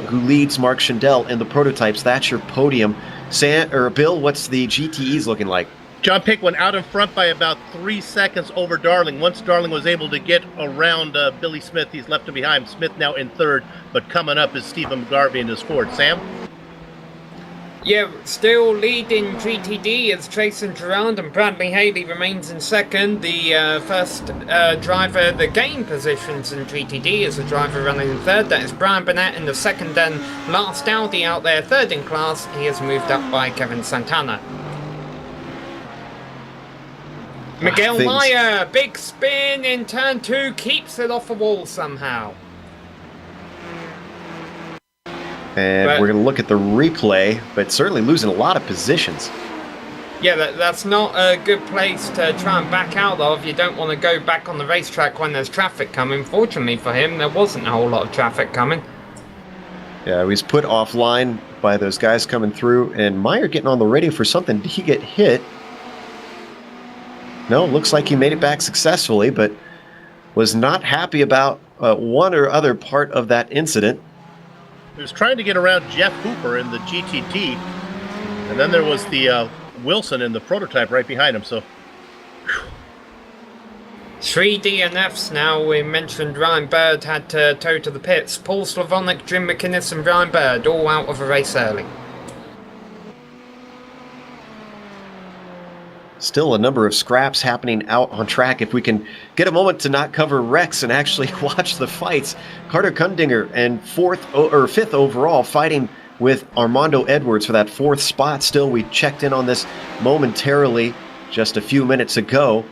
who leads Mark Schindel in the prototypes. That's your podium. Bill, what's the GTEs looking like? John Paquin out in front by about 3 seconds over Darling. Once Darling was able to get around Billy Smith, he's left him behind. Smith now in 3rd, but coming up is Stephen McGarvey in his 4th. Sam? Yeah, still leading GTD is Jason Gerard, and Bradley Haley remains in second. The first driver that gained positions in GTD is a driver running in third. That is Brian Burnett in the second and last Audi out there, third in class. He is moved up by Kevin Santana. Miguel Meyer, big spin in turn 2, keeps it off the wall somehow. And we're going to look at the replay, but certainly losing a lot of positions. Yeah, that's not a good place to try and back out of. You don't want to go back on the racetrack when there's traffic coming. Fortunately for him, there wasn't a whole lot of traffic coming. Yeah, he was put offline by those guys coming through, and Meyer getting on the radio for something. Did he get hit? No, looks like he made it back successfully, but was not happy about one or other part of that incident. He was trying to get around Jeff Hooper in the GTD, and then there was the Wilson in the prototype right behind him. So, 3 DNFs now. We mentioned Ryan Bird had to tow to the pits. Paul Slavonic, Jim McInnes, and Ryan Bird all out of the race early. Still a number of scraps happening out on track. If we can get a moment to not cover wrecks and actually watch the fights. Carter Kundinger and fifth overall, fighting with Armando Edwards for that 4th spot. Still, we checked in on this momentarily just a few minutes ago.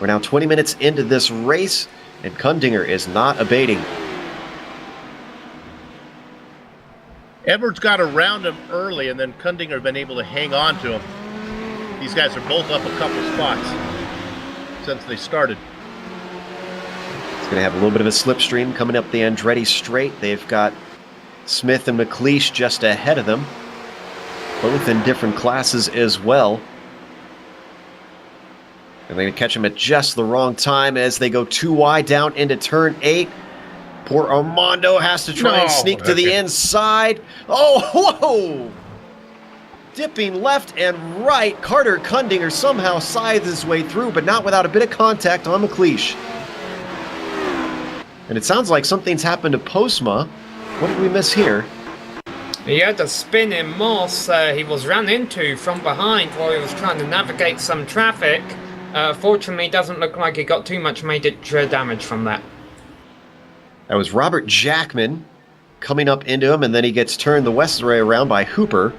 We're now 20 minutes into this race, and Kundinger is not abating. Edwards got around him early, and then Kundinger been able to hang on to him. These guys are both up a couple spots since they started. It's going to have a little bit of a slipstream coming up the Andretti straight. They've got Smith and McLeish just ahead of them, both in different classes as well. And they're going to catch them at just the wrong time as they go too wide down into turn 8. Poor Armando has to try and sneak to the inside. Oh, whoa! Dipping left and right, Carter Kundinger somehow scythes his way through, but not without a bit of contact on McLeish. And it sounds like something's happened to Postma. What did we miss here? He had a spin in Moss. He was run into from behind while he was trying to navigate some traffic. Fortunately, doesn't look like he got too much major damage from that. That was Robert Jackman coming up into him, and then he gets turned the west way around by Hooper.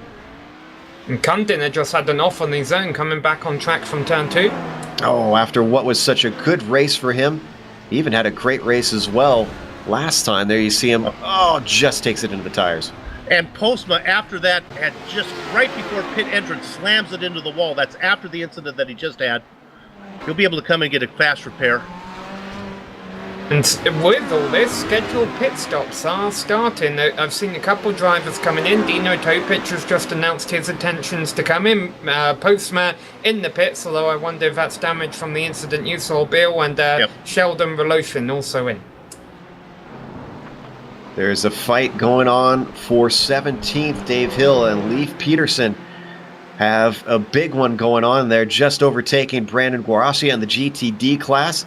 And Kundinger just had an off on his own, coming back on track from turn 2. Oh, after what was such a good race for him. He even had a great race as well last time. There you see him, just takes it into the tires. And Postma, after that, had just right before pit entrance, slams it into the wall. That's after the incident that he just had. He'll be able to come and get a fast repair. And with all this, scheduled pit stops are starting. I've seen a couple drivers coming in. Dino Topic has just announced his intentions to come in. Postma in the pits, although I wonder if that's damage from the incident you saw, Bill. And Sheldon Voloshin also in. There's a fight going on for 17th. Dave Hill and Leif Peterson have a big one going on there, just overtaking Brandon Guarassi in the GTD class,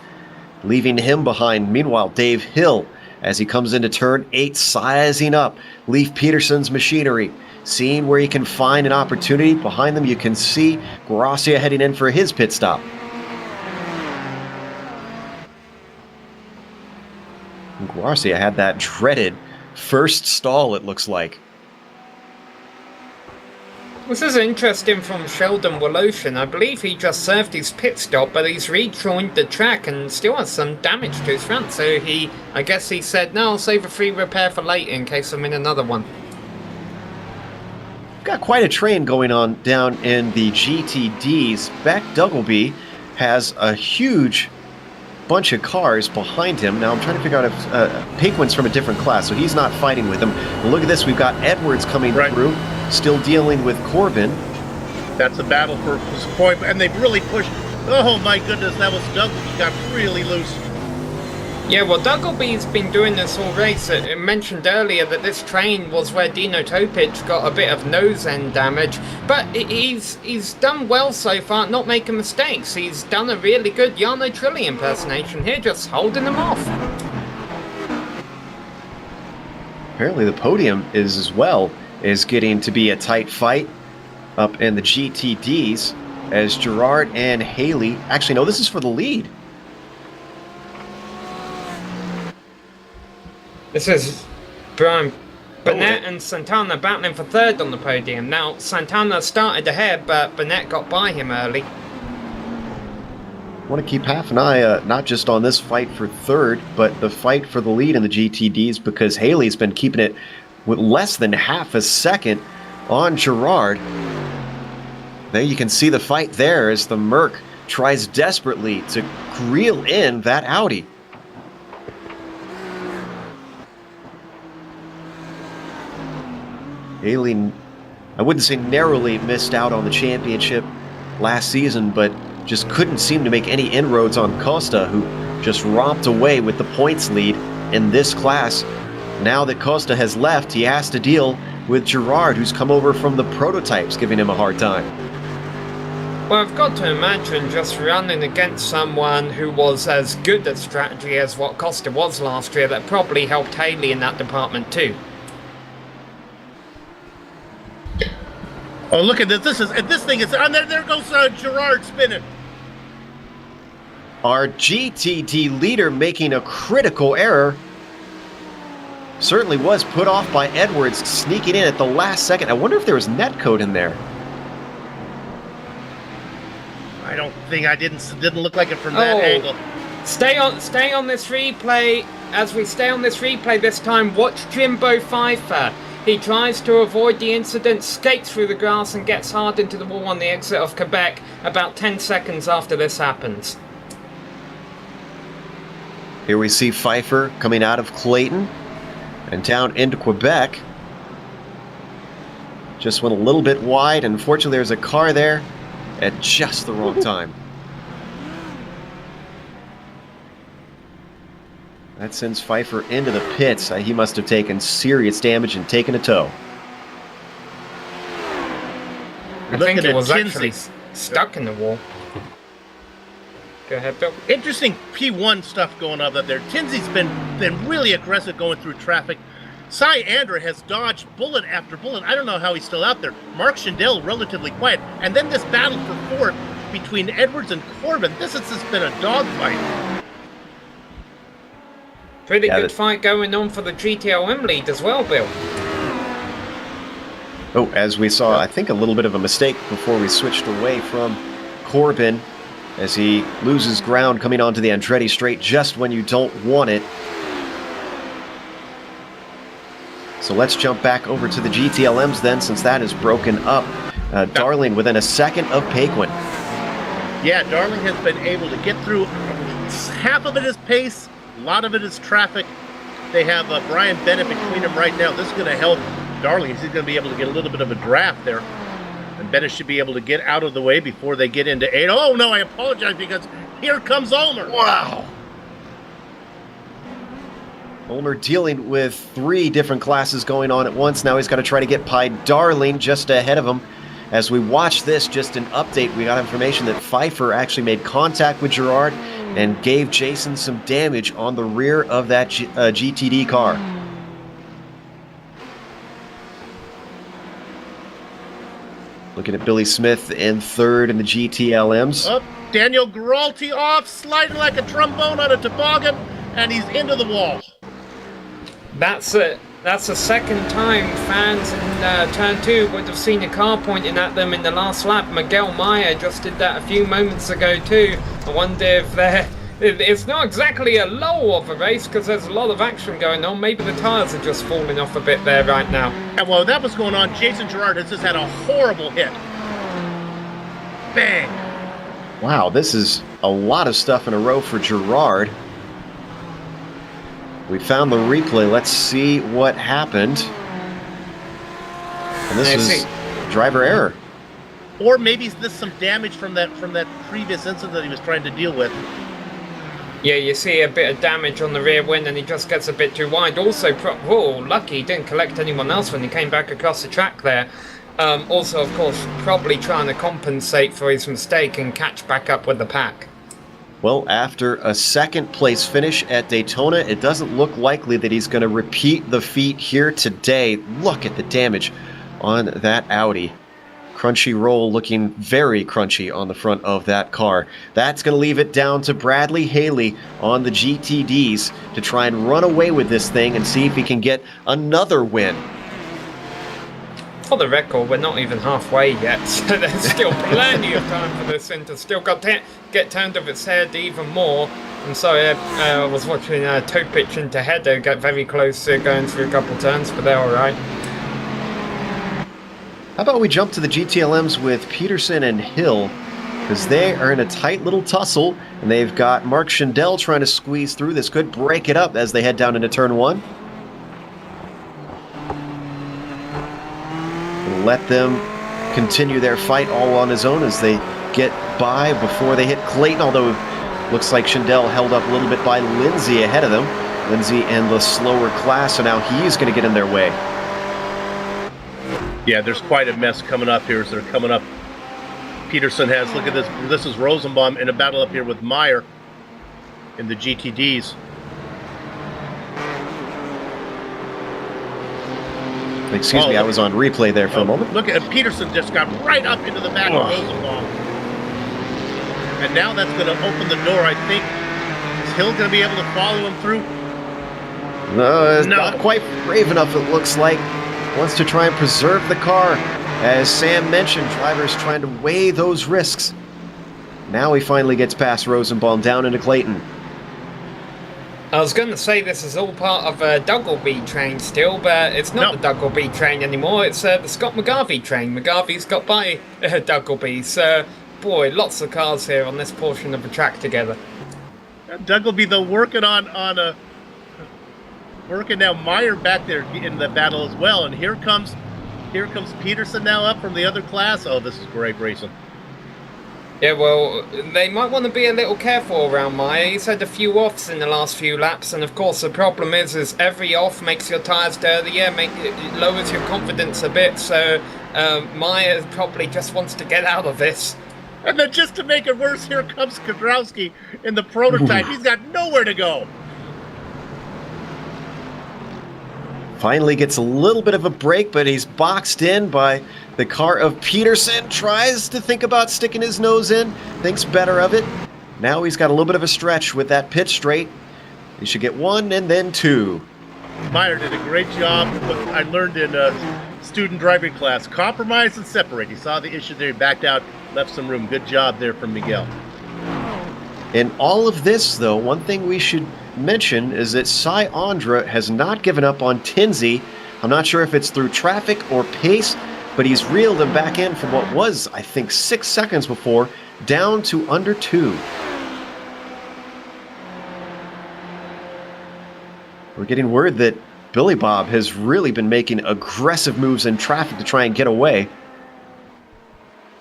leaving him behind. Meanwhile, Dave Hill, as he comes into turn 8, sizing up Leif Peterson's machinery, seeing where he can find an opportunity. Behind them, you can see Guarassi heading in for his pit stop. Guarassi had that dreaded first stall, it looks like. This is interesting from Sheldon Voloshin. I believe he just served his pit stop, but he's rejoined the track and still has some damage to his front. So I guess he said, no, I'll save a free repair for later in case I'm in another one. Got quite a train going on down in the GTDs. Beck Duggleby has a huge bunch of cars behind him. Now I'm trying to figure out if Paquin's from a different class, so he's not fighting with him. And look at this, we've got Edwards coming through, still dealing with Corbin. That's a battle for this point, and they've really pushed. Oh my goodness, that was Duggleby got really loose. Yeah, well, Duggleby's been doing this all race. It mentioned earlier that this train was where Dino Topic got a bit of nose end damage, but he's done well so far, not making mistakes. He's done a really good Jarno Trulli impersonation here, just holding them off. Apparently the podium is getting to be a tight fight. up in the GTDs as Gerard and Haley, actually no, this is for the lead. This is Brian Burnett and Santana battling for third on the podium. Now, Santana started ahead, but Burnett got by him early. I want to keep half an eye not just on this fight for third, but the fight for the lead in the GTDs, because Haley's been keeping it with less than half a second on Gerard. There you can see the fight there as the Merc tries desperately to reel in that Audi. Haley, I wouldn't say narrowly missed out on the championship last season, but just couldn't seem to make any inroads on Costa, who just romped away with the points lead in this class. Now that Costa has left, he has to deal with Gerard, who's come over from the prototypes, giving him a hard time. Well, I've got to imagine just running against someone who was as good at strategy as what Costa was last year, that probably helped Haley in that department too. Oh, look at this. This thing is... there goes Gerard spinning. Our GTD leader making a critical error. Certainly was put off by Edwards sneaking in at the last second. I wonder if there was netcode in there. I don't think didn't look like it from that angle. Stay on this replay. As we stay on this replay this time, watch Jimbo Pfeiffer. He tries to avoid the incident, skates through the grass and gets hard into the wall on the exit of Quebec about 10 seconds after this happens. Here we see Pfeiffer coming out of Clayton and down into Quebec. Just went a little bit wide, and unfortunately there's a car there at just the wrong time. That sends Pfeiffer into the pits. He must have taken serious damage and taken a tow. I think it was actually stuck in the wall. Go ahead, Bill. Interesting P1 stuff going on up there. Tinsley's been really aggressive going through traffic. Cy Andra has dodged bullet after bullet. I don't know how he's still out there. Mark Schindel relatively quiet. And then this battle for fourth between Edwards and Corbin. This has just been a dogfight. Pretty good fight going on for the GTLM lead as well, Bill. Oh, as we saw, I think a little bit of a mistake before we switched away from Corbin as he loses ground coming onto the Andretti straight just when you don't want it. So let's jump back over to the GTLMs then, since that is broken up. Darling within a second of Paquin. Yeah, Darling has been able to get through. Half of it is pace. A lot of it is traffic. They have Brian Bennett between them right now. This is going to help Darling. He's going to be able to get a little bit of a draft there. And Bennett should be able to get out of the way before they get into 8. Oh, no, I apologize, because here comes Ulmer. Wow. Ulmer dealing with 3 different classes going on at once. Now he's got to try to get Pied Darling just ahead of him. As we watch this, just an update, we got information that Pfeiffer actually made contact with Gerard and gave Jason some damage on the rear of that GTD car. Looking at Billy Smith in third in the GTLMs. Up, Daniel Geralti off, sliding like a trombone on a toboggan, and he's into the wall. That's it. That's the second time fans in Turn 2 would have seen a car pointing at them in the last lap. Miguel Meyer just did that a few moments ago too. I wonder if it's not exactly a lull of a race, because there's a lot of action going on. Maybe the tyres are just falling off a bit there right now. And while that was going on, Jason Gerard has just had a horrible hit. Bang! Wow, this is a lot of stuff in a row for Gerard. We found the replay. Let's see what happened. And this is driver error. Or maybe there's some damage from that previous incident that he was trying to deal with. Yeah, you see a bit of damage on the rear wing, and he just gets a bit too wide. Also, lucky he didn't collect anyone else when he came back across the track there. Also, of course, probably trying to compensate for his mistake and catch back up with the pack. Well, after a second place finish at Daytona, it doesn't look likely that he's going to repeat the feat here today. Look at the damage on that Audi. Crunchy roll looking very crunchy on the front of that car. That's going to leave it down to Bradley Haley on the GTDs to try and run away with this thing and see if he can get another win. For the record, we're not even halfway yet, so there's still plenty of time for this thing to still get turned off its head even more. And so I was watching toe pitch into header get very close to going through a couple turns, but they're alright. How about we jump to the GTLMs with Peterson and Hill, because they are in a tight little tussle, and they've got Mark Schindel trying to squeeze through. This could break it up as they head down into turn 1. And let them continue their fight all on his own as they get by before they hit Clayton, although looks like Schindel held up a little bit by Lindsay ahead of them. Lindsay and the slower class, so now he's going to get in their way. Yeah, there's quite a mess coming up here as they're coming up. Peterson has, look at this, this is Rosenbaum in a battle up here with Meyer in the GTDs. Excuse me, I was on replay there for a moment. Look at Peterson just got right up into the back of Rosenbaum. And now that's going to open the door, I think. Is Hill going to be able to follow him through? No, it's not quite brave enough, it looks like. Wants to try and preserve the car. As Sam mentioned, drivers trying to weigh those risks. Now he finally gets past Rosenbaum down into Clayton. I was going to say this is all part of a Duggleby train still, but it's not the Duggleby train anymore. It's the Scott McGarvey train. McGarvey's got by Duggleby. So, boy, lots of cars here on this portion of the track together. Duggleby, though, working on a... Working now, Meyer back there in the battle as well, and here comes Peterson now up from the other class. Oh, this is great racing. Yeah, well, they might want to be a little careful around Meyer. He's had a few offs in the last few laps, and of course the problem is every off makes your tyres dirtier, it lowers your confidence a bit. So Meyer probably just wants to get out of this. And then just to make it worse, here comes Kudrowski in the prototype. He's got nowhere to go. Finally gets a little bit of a break, but he's boxed in by the car of Peterson. Tries to think about sticking his nose in, thinks better of it. Now he's got a little bit of a stretch with that pit straight. He should get 1 and then 2. Meyer did a great job. What I learned in student driving class, compromise and separate. He saw the issue there, he backed out, left some room. Good job there from Miguel. In all of this, though, one thing we should mention is that Cy Andra has not given up on Tinsey. I'm not sure if it's through traffic or pace, but he's reeled him back in from what was, I think, 6 seconds before, down to under 2. We're getting word that Billy Bob has really been making aggressive moves in traffic to try and get away.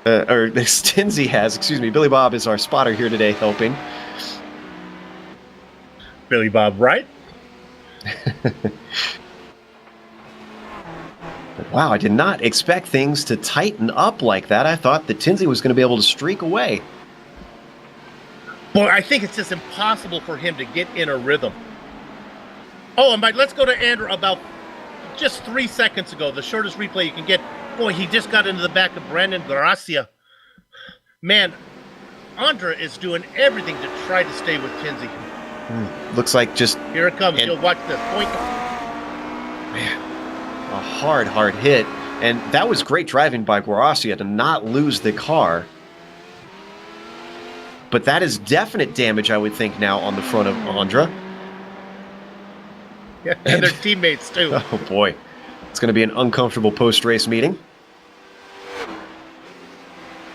Or Tinsey has, excuse me. Billy Bob is our spotter here today helping. Billy Bob, right? But wow, I did not expect things to tighten up like that. I thought that Tinsey was going to be able to streak away. Boy, I think it's just impossible for him to get in a rhythm. Oh, and let's go to Andrew about just 3 seconds ago, the shortest replay you can get. Boy, he just got into the back of Brandon Gracia. Man, Andra is doing everything to try to stay with Tinsey. Looks like just... Here it comes. You'll watch this. Point. Man, a hard hit. And that was great driving by Gracia to not lose the car. But that is definite damage, I would think, now on the front of Andra. Yeah, and their teammates, too. Oh, boy. It's going to be an uncomfortable post-race meeting.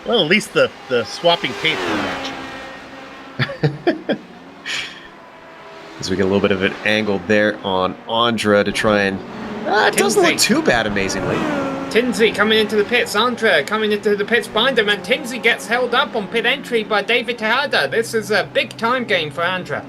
Well, at least the swapping paint match. As we get a little bit of an angle there on Andra to try and... it doesn't look too bad, amazingly. Tinsey coming into the pits. Andra coming into the pits behind him, and Tinsey gets held up on pit entry by David Tejada. This is a big time game for Andra.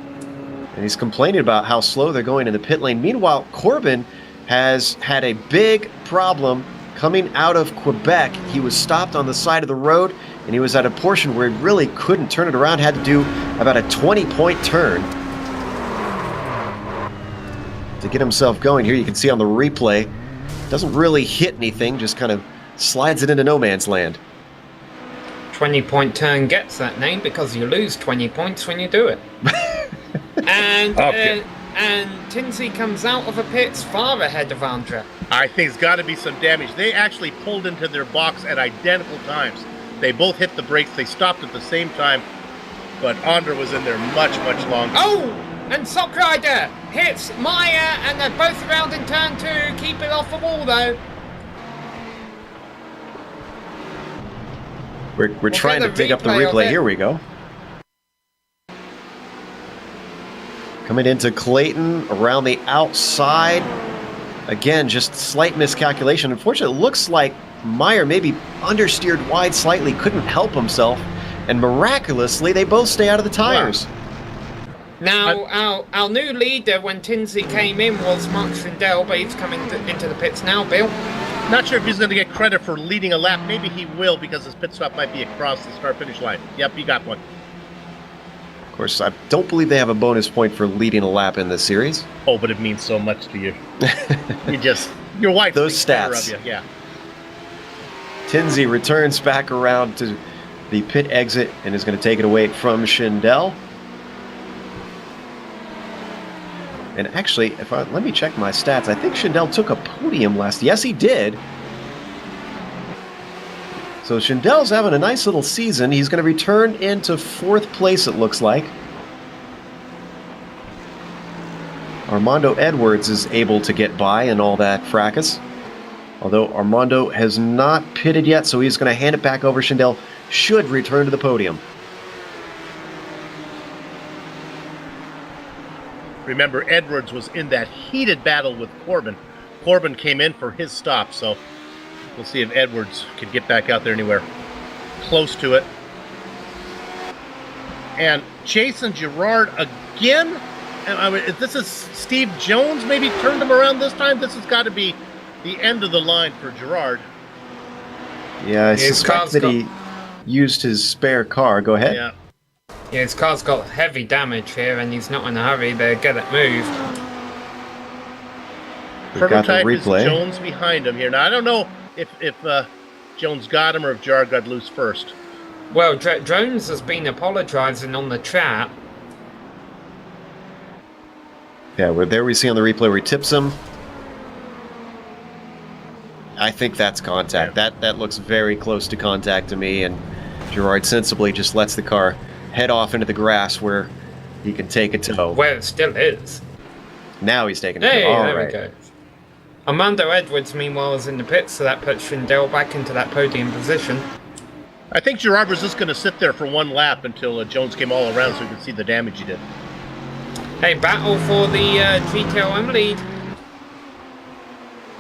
And he's complaining about how slow they're going in the pit lane. Meanwhile, Corbin has had a big problem coming out of Quebec. He was stopped on the side of the road, and he was at a portion where he really couldn't turn it around, had to do about a 20-point turn to get himself going. Here you can see on the replay, doesn't really hit anything, just kind of slides it into no man's land. 20-point turn gets that name because you lose 20 points when you do it. And Tinsey comes out of the pits far ahead of Andra. I think it's got to be some damage. They actually pulled into their box at identical times. They both hit the brakes. They stopped at the same time, but Andra was in there much, much longer. Oh, and Sock Rider hits Maya, and they're both around in turn 2. Keep it off the wall, though. We're trying to dig up the replay. Here we go. Coming into Clayton around the outside. Again, just slight miscalculation. Unfortunately, it looks like Meyer maybe understeered wide slightly, couldn't help himself, and miraculously, they both stay out of the tires. Wow. Now, our new leader when Tinsey came in was Mark Schindel, but he's coming into the pits now, Bill. Not sure if he's going to get credit for leading a lap. Maybe he will because his pit stop might be across the start-finish line. Yep, he got one. Of course, I don't believe they have a bonus point for leading a lap in this series. Oh, but it means so much to you. Your wife. Those stats. Of you. Yeah. Tinsey returns back around to the pit exit and is going to take it away from Schindel. And actually, let me check my stats. I think Schindel took a podium last. Yes, he did. So Schindel's having a nice little season. He's going to return into 4th place, it looks like. Armando Edwards is able to get by in all that fracas. Although Armando has not pitted yet, so he's going to hand it back over. Schindel should return to the podium. Remember, Edwards was in that heated battle with Corbin. Corbin came in for his stop, so we'll see if Edwards can get back out there anywhere close to it. And Jason Girard again. I mean, if this is Steve Jones, maybe turned him around this time. This has got to be the end of the line for Girard. Yeah, I suspect that he used his spare car. Go ahead. Yeah. Yeah, his car's got heavy damage here, and he's not in a hurry. They get it moved. Prototype is Jones behind him here. Now, I don't know if Jones got him or if Girard got loose first. Well, Jones has been apologizing on the chat. Yeah, there we see on the replay where he tips him. I think that's contact. Yeah. That looks very close to contact to me, and Girard sensibly just lets the car head off into the grass where he can take a tow. Well, it still is. Now he's taking a tow. Hey, All there right. we go. Armando Edwards, meanwhile, is in the pits, so that puts Schindel back into that podium position. I think Girard was just going to sit there for one lap until Jones came all around so we could see the damage he did. Hey, battle for the GTLM lead.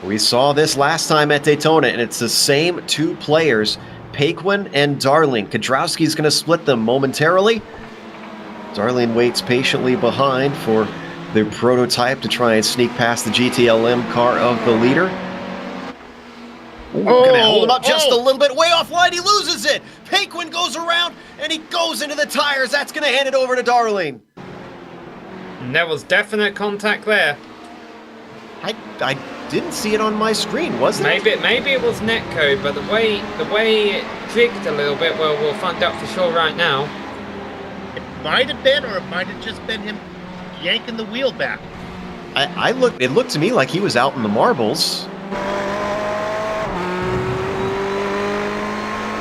We saw this last time at Daytona, and it's the same 2 players, Paquin and Darling. Kudrowski's going to split them momentarily. Darling waits patiently behind for the prototype to try and sneak past the GTLM car of the leader. Going to hold him up just a little bit. Way offline, he loses it. Paquin goes around, and he goes into the tires. That's going to hand it over to Darling. And there was definite contact there. I didn't see it on my screen, was it? Maybe it was netcode, but the way it jigged a little bit, well, we'll find out for sure right now. It might have been, or it might have just been him yanking the wheel back. It looked to me like he was out in the marbles.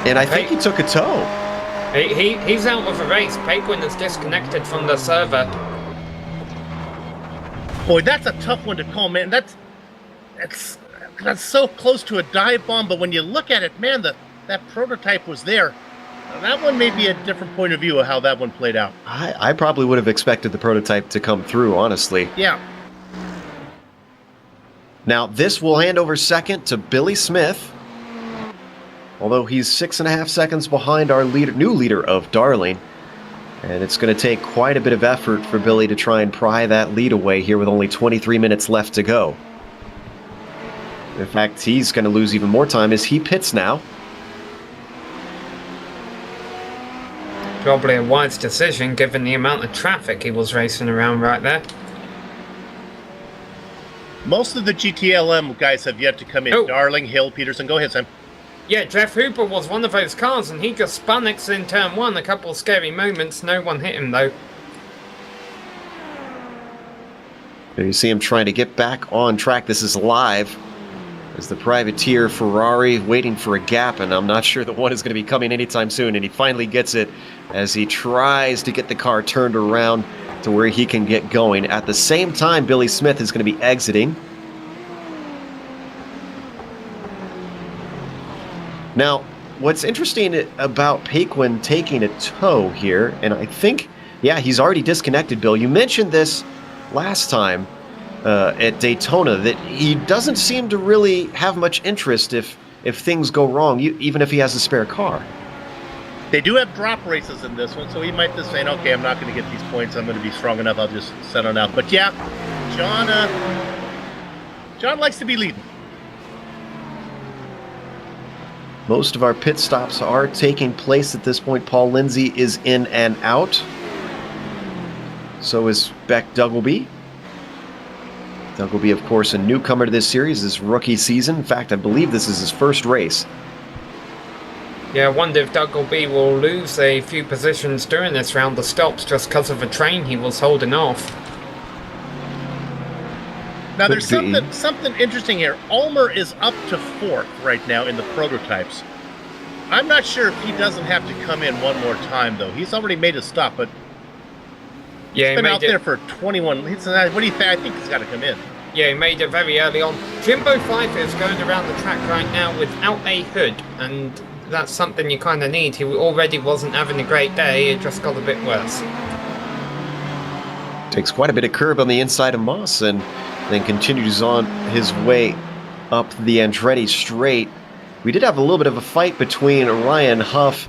And I think he took a tow. He's out of the race. Paquin is disconnected from the server. Boy, that's a tough one to call, man. That's so close to a dive bomb, but when you look at it, man, that prototype was there. Now, that one may be a different point of view of how that one played out. I probably would have expected the prototype to come through, honestly. Yeah. Now, this will hand over second to Billy Smith. Although he's 6.5 seconds behind our new leader of Darling. And it's going to take quite a bit of effort for Billy to try and pry that lead away here with only 23 minutes left to go. In fact, he's going to lose even more time as he pits now. Probably a wise decision given the amount of traffic he was racing around right there. Most of the GTLM guys have yet to come in. Oh. Darling, Hill, Peterson. Go ahead, Sam. Yeah, Jeff Hooper was one of those cars, and he just spun next in turn 1. A couple of scary moments. No one hit him, though. There you see him trying to get back on track. This is live. As the privateer Ferrari waiting for a gap, and I'm not sure that one is going to be coming anytime soon, and he finally gets it as he tries to get the car turned around to where he can get going. At the same time, Billy Smith is going to be exiting. Now, what's interesting about Paquin taking a tow here, and I think, yeah, he's already disconnected, Bill. You mentioned this last time at Daytona, that he doesn't seem to really have much interest if things go wrong, even if he has a spare car. They do have drop races in this one, so he might just say, okay, I'm not going to get these points. I'm going to be strong enough. I'll just set on out. But yeah, John likes to be leading. Most of our pit stops are taking place at this point. Paul Lindsay is in and out. So is Beck Duggleby. Duggleby, of course, a newcomer to this series, this rookie season. In fact, I believe this is his first race. Yeah, I wonder if Duggleby will lose a few positions during this round of stops just because of a train he was holding off. Now, there's something interesting here. Ulmer is up to 4th right now in the prototypes. I'm not sure if he doesn't have to come in one more time, though. He's already made a stop, but yeah, he's been out there for 21. What do you think? I think he's got to come in. Yeah, he made it very early on. Jimbo Pfeiffer is going around the track right now without a hood, and that's something you kind of need. He already wasn't having a great day. It just got a bit worse. Takes quite a bit of curb on the inside of Moss, and then continues on his way up the Andretti straight. We did have a little bit of a fight between Ryan Huff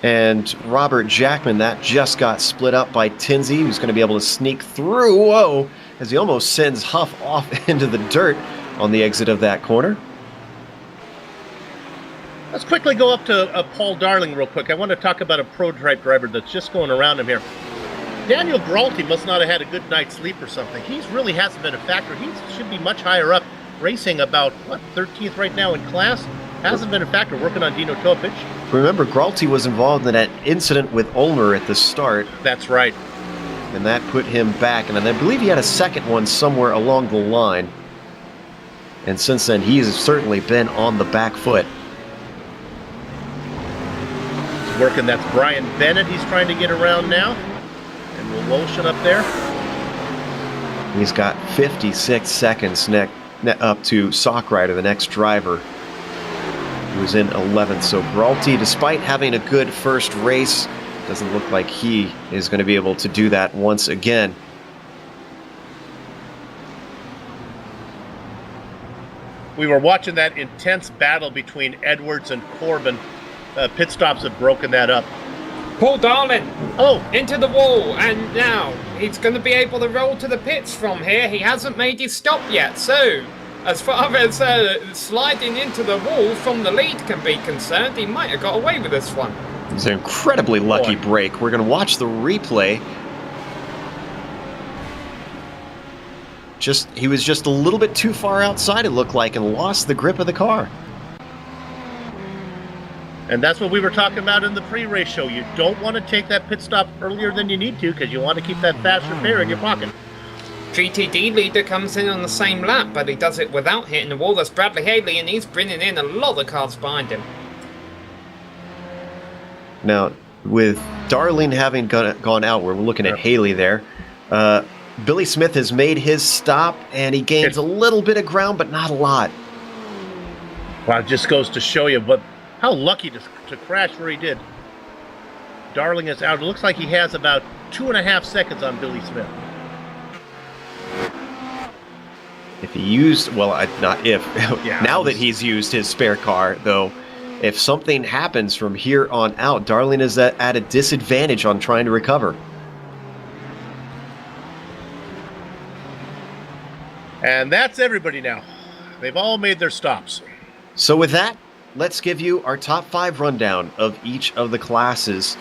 and Robert Jackman. That just got split up by Tinsey, who's going to be able to sneak through. Whoa! As he almost sends Huff off into the dirt on the exit of that corner. Let's quickly go up to Paul Darling real quick. I want to talk about a prototype driver that's just going around him here. Daniel Braulty must not have had a good night's sleep or something. He really hasn't been a factor. He should be much higher up, racing about, 13th right now in class. Hasn't been a factor, working on Dino Topic. Remember, Braulty was involved in that incident with Ulmer at the start. That's right. And that put him back. And I believe he had a second one somewhere along the line. And since then, he has certainly been on the back foot. He's working, that's Brian Bennett he's trying to get around now. Wolshin up there. He's got 56 seconds up to Sockrider, the next driver, who's in 11th. So Braulty, despite having a good first race, doesn't look like he is going to be able to do that once again. We were watching that intense battle between Edwards and Corbin. Pit stops have broken that up. Paul Darling! Oh! Into the wall, and now he's going to be able to roll to the pits from here. He hasn't made his stop yet, so as far as sliding into the wall from the lead can be concerned, he might have got away with this one. It's an incredibly lucky break. We're going to watch the replay. He was just a little bit too far outside, it looked like, and lost the grip of the car. And that's what we were talking about in the pre-race show. You don't want to take that pit stop earlier than you need to because you want to keep that faster fare in your pocket. GTD leader comes in on the same lap, but he does it without hitting the wall. That's Bradley Haley, and he's bringing in a lot of cars behind him. Now, with Darling having gone out, we're looking at Haley there. Billy Smith has made his stop, and he gains a little bit of ground, but not a lot. Well, it just goes to show you how lucky to crash where he did. Darling is out. It looks like he has about 2.5 seconds on Billy Smith. If he used, now that he's used his spare car, though, if something happens from here on out, Darling is at a disadvantage on trying to recover. And that's everybody now. They've all made their stops. So with that, let's give you our top 5 rundown of each of the classes,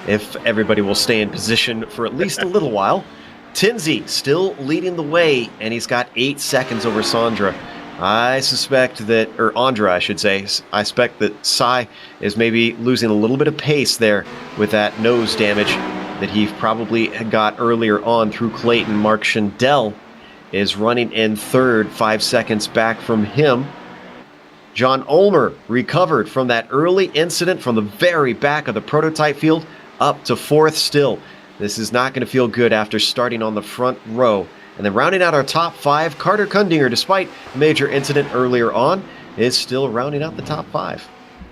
if everybody will stay in position for at least a little while. Tinsey still leading the way, and he's got 8 seconds over Sandra. I suspect that, or Andra, I should say, I suspect that Sai is maybe losing a little bit of pace there with that nose damage that he probably got earlier on through Clayton. Mark Schindel is running in third, 5 seconds back from him. John Ulmer recovered from that early incident from the very back of the prototype field up to fourth still. This is not going to feel good after starting on the front row. And then rounding out our top 5, Carter Kundinger, despite a major incident earlier on, is still rounding out the top 5.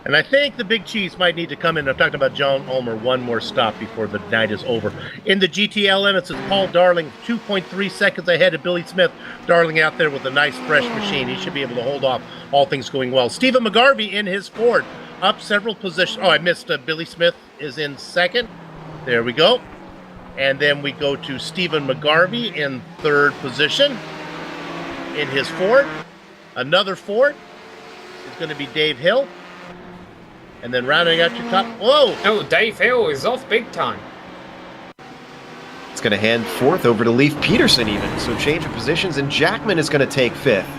And I think the big cheese might need to come in. I'm talking about John Ulmer, one more stop before the night is over. In the GTLM, it's Paul Darling, 2.3 seconds ahead of Billy Smith. Darling out there with a nice, fresh machine. He should be able to hold off, all things going well. Stephen McGarvey in his Ford, up several positions. Oh, I missed. Billy Smith is in second. There we go. And then we go to Stephen McGarvey in third position in his Ford. Another Ford is going to be Dave Hill. And then rounding out your top. Whoa! Oh, Dave Hill is off big time. It's going to hand fourth over to Leif Peterson even. So change of positions, and Jackman is going to take fifth.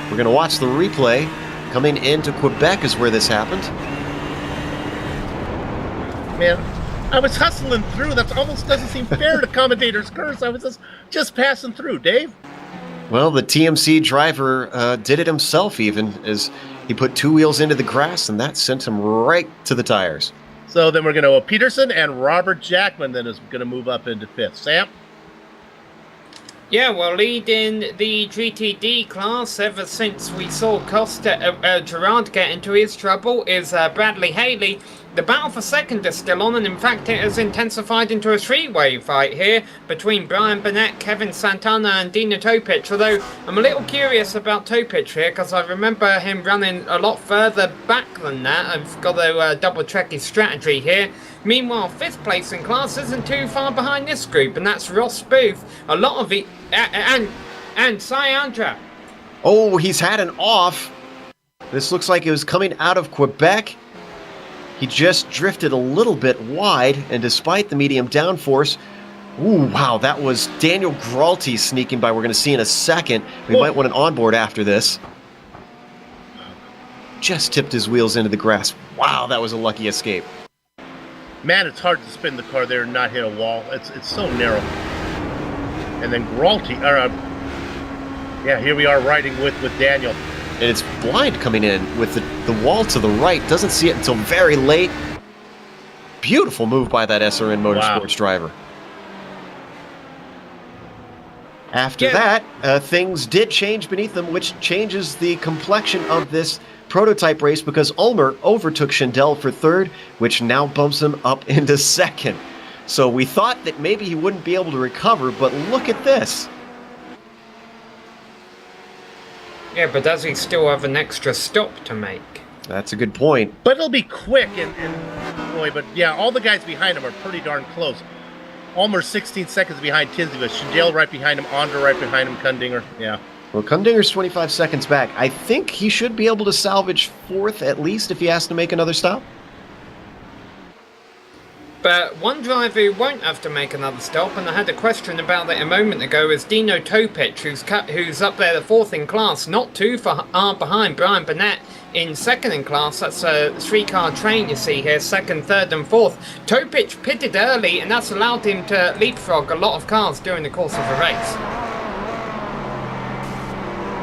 We're going to watch the replay. Coming into Quebec is where this happened. Man, I was hustling through. That almost doesn't seem fair to commentators' curse. I was just passing through, Dave. Well, the TMC driver did it himself even, as he put 2 wheels into the grass, and that sent him right to the tires. So then we're going to Peterson, and Robert Jackman then is going to move up into fifth. Sam? Yeah, well, leading the GTD class ever since we saw Costa Gerard get into his trouble is Bradley Haley. The battle for second is still on, and in fact it has intensified into a three-way fight here between Brian Burnett, Kevin Santana and Dino Topic, although I'm a little curious about Topic here because I remember him running a lot further back than that. I've got to double-check his strategy here. Meanwhile, fifth place in class isn't too far behind this group, and that's Ross Booth. A lot of it, and Sayandra. Oh, he's had an off. This looks like it was coming out of Quebec. He just drifted a little bit wide, and despite the medium downforce, ooh, wow, that was Daniel Gralty sneaking by. We're going to see in a second. We might want an onboard after this. Just tipped his wheels into the grass. Wow, that was a lucky escape. Man, it's hard to spin the car there and not hit a wall. It's so narrow. And then Gralty, yeah, here we are riding with Daniel. And it's blind coming in with the wall to the right. Doesn't see it until very late. Beautiful move by that SRN Motorsports driver. After that, things did change beneath them, which changes the complexion of this prototype race because Ulmer overtook Schindel for third, which now bumps him up into second. So we thought that maybe he wouldn't be able to recover, but look at this. Yeah, but does he still have an extra stop to make? That's a good point. But it'll be quick and boy, but yeah, all the guys behind him are pretty darn close. Ulmer 16 seconds behind Tinsey, Schindel right behind him, Andra right behind him, Kundinger, yeah. Well, Kundinger's 25 seconds back. I think he should be able to salvage fourth at least if he has to make another stop. But one driver who won't have to make another stop, and I had a question about it a moment ago, is Dino Topic, who's up there, the fourth in class, not too far behind Brian Burnett in second in class. That's a three-car train you see here, second, third and fourth. Topic pitted early, and that's allowed him to leapfrog a lot of cars during the course of the race.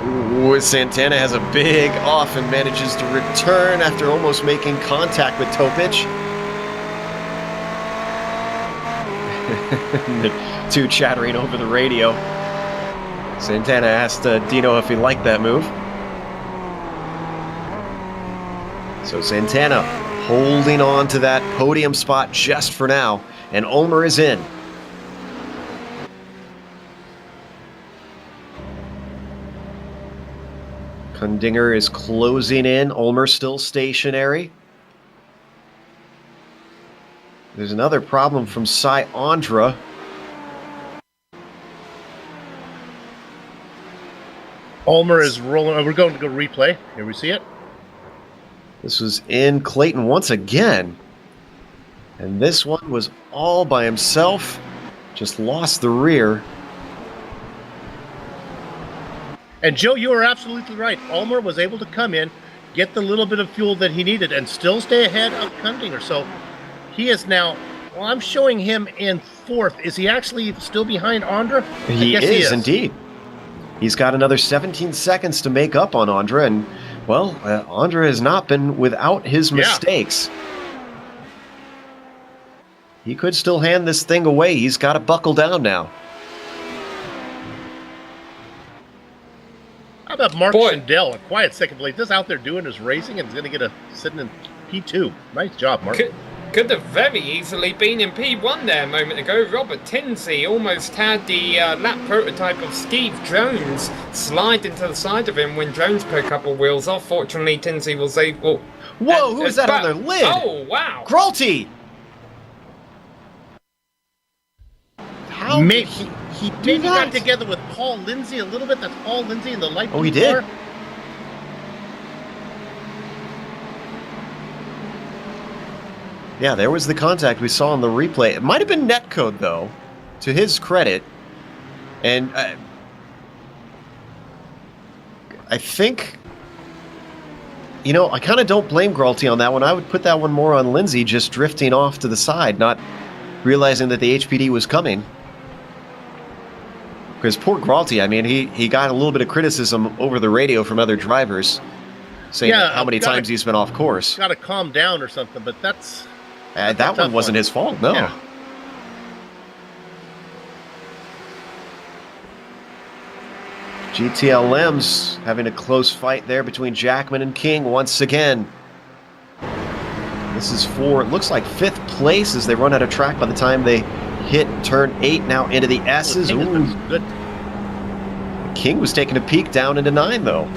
Ooh, Santana has a big off and manages to return after almost making contact with Topic. The two chattering over the radio. Santana asked Dino if he liked that move. So Santana holding on to that podium spot just for now, and Ulmer is in. Kundinger is closing in, Ulmer still stationary. There's another problem from Cy Andra. Ulmer is rolling. We're going to go replay. Here we see it. This was in Clayton once again. And this one was all by himself. Just lost the rear. And Joe, you are absolutely right. Ulmer was able to come in, get the little bit of fuel that he needed, and still stay ahead of Kundinger. So he is now, well, I'm showing him in 4th. Is he actually still behind Andra? He is indeed. He's got another 17 seconds to make up on Andra, and, well, Andra has not been without his mistakes. He could still hand this thing away. He's got to buckle down now. How about Mark Schindel, a quiet second place, just out there doing his racing and is going to get sitting in P2. Nice job, Mark. Could have very easily been in P1 there a moment ago. Robert Tinsey almost had the lap prototype of Steve Jones slide into the side of him when Jones put a couple wheels off. Fortunately, Tinsey was able... Whoa, who is that on their lid? Oh, wow. Gralty! How did he do maybe that? got together with Paul Lindsay a little bit. That's Paul Lindsay in the light blue he did? car. Yeah, there was the contact we saw on the replay. It might have been netcode, though, to his credit. And I think, you know, I kind of don't blame Gralty on that one. I would put that one more on Lindsay, just drifting off to the side, not realizing that the HPD was coming. Because poor Gralty, I mean, he got a little bit of criticism over the radio from other drivers, saying how many times he's been off course. Got to calm down or something, but that's that one wasn't his fault, no. Yeah. GTLM's having a close fight there between Jackman and King once again. This is for, it looks like 5th place as they run out of track by the time they hit turn 8 now into the S's. Ooh. Good. King was taking a peek down into 9, though.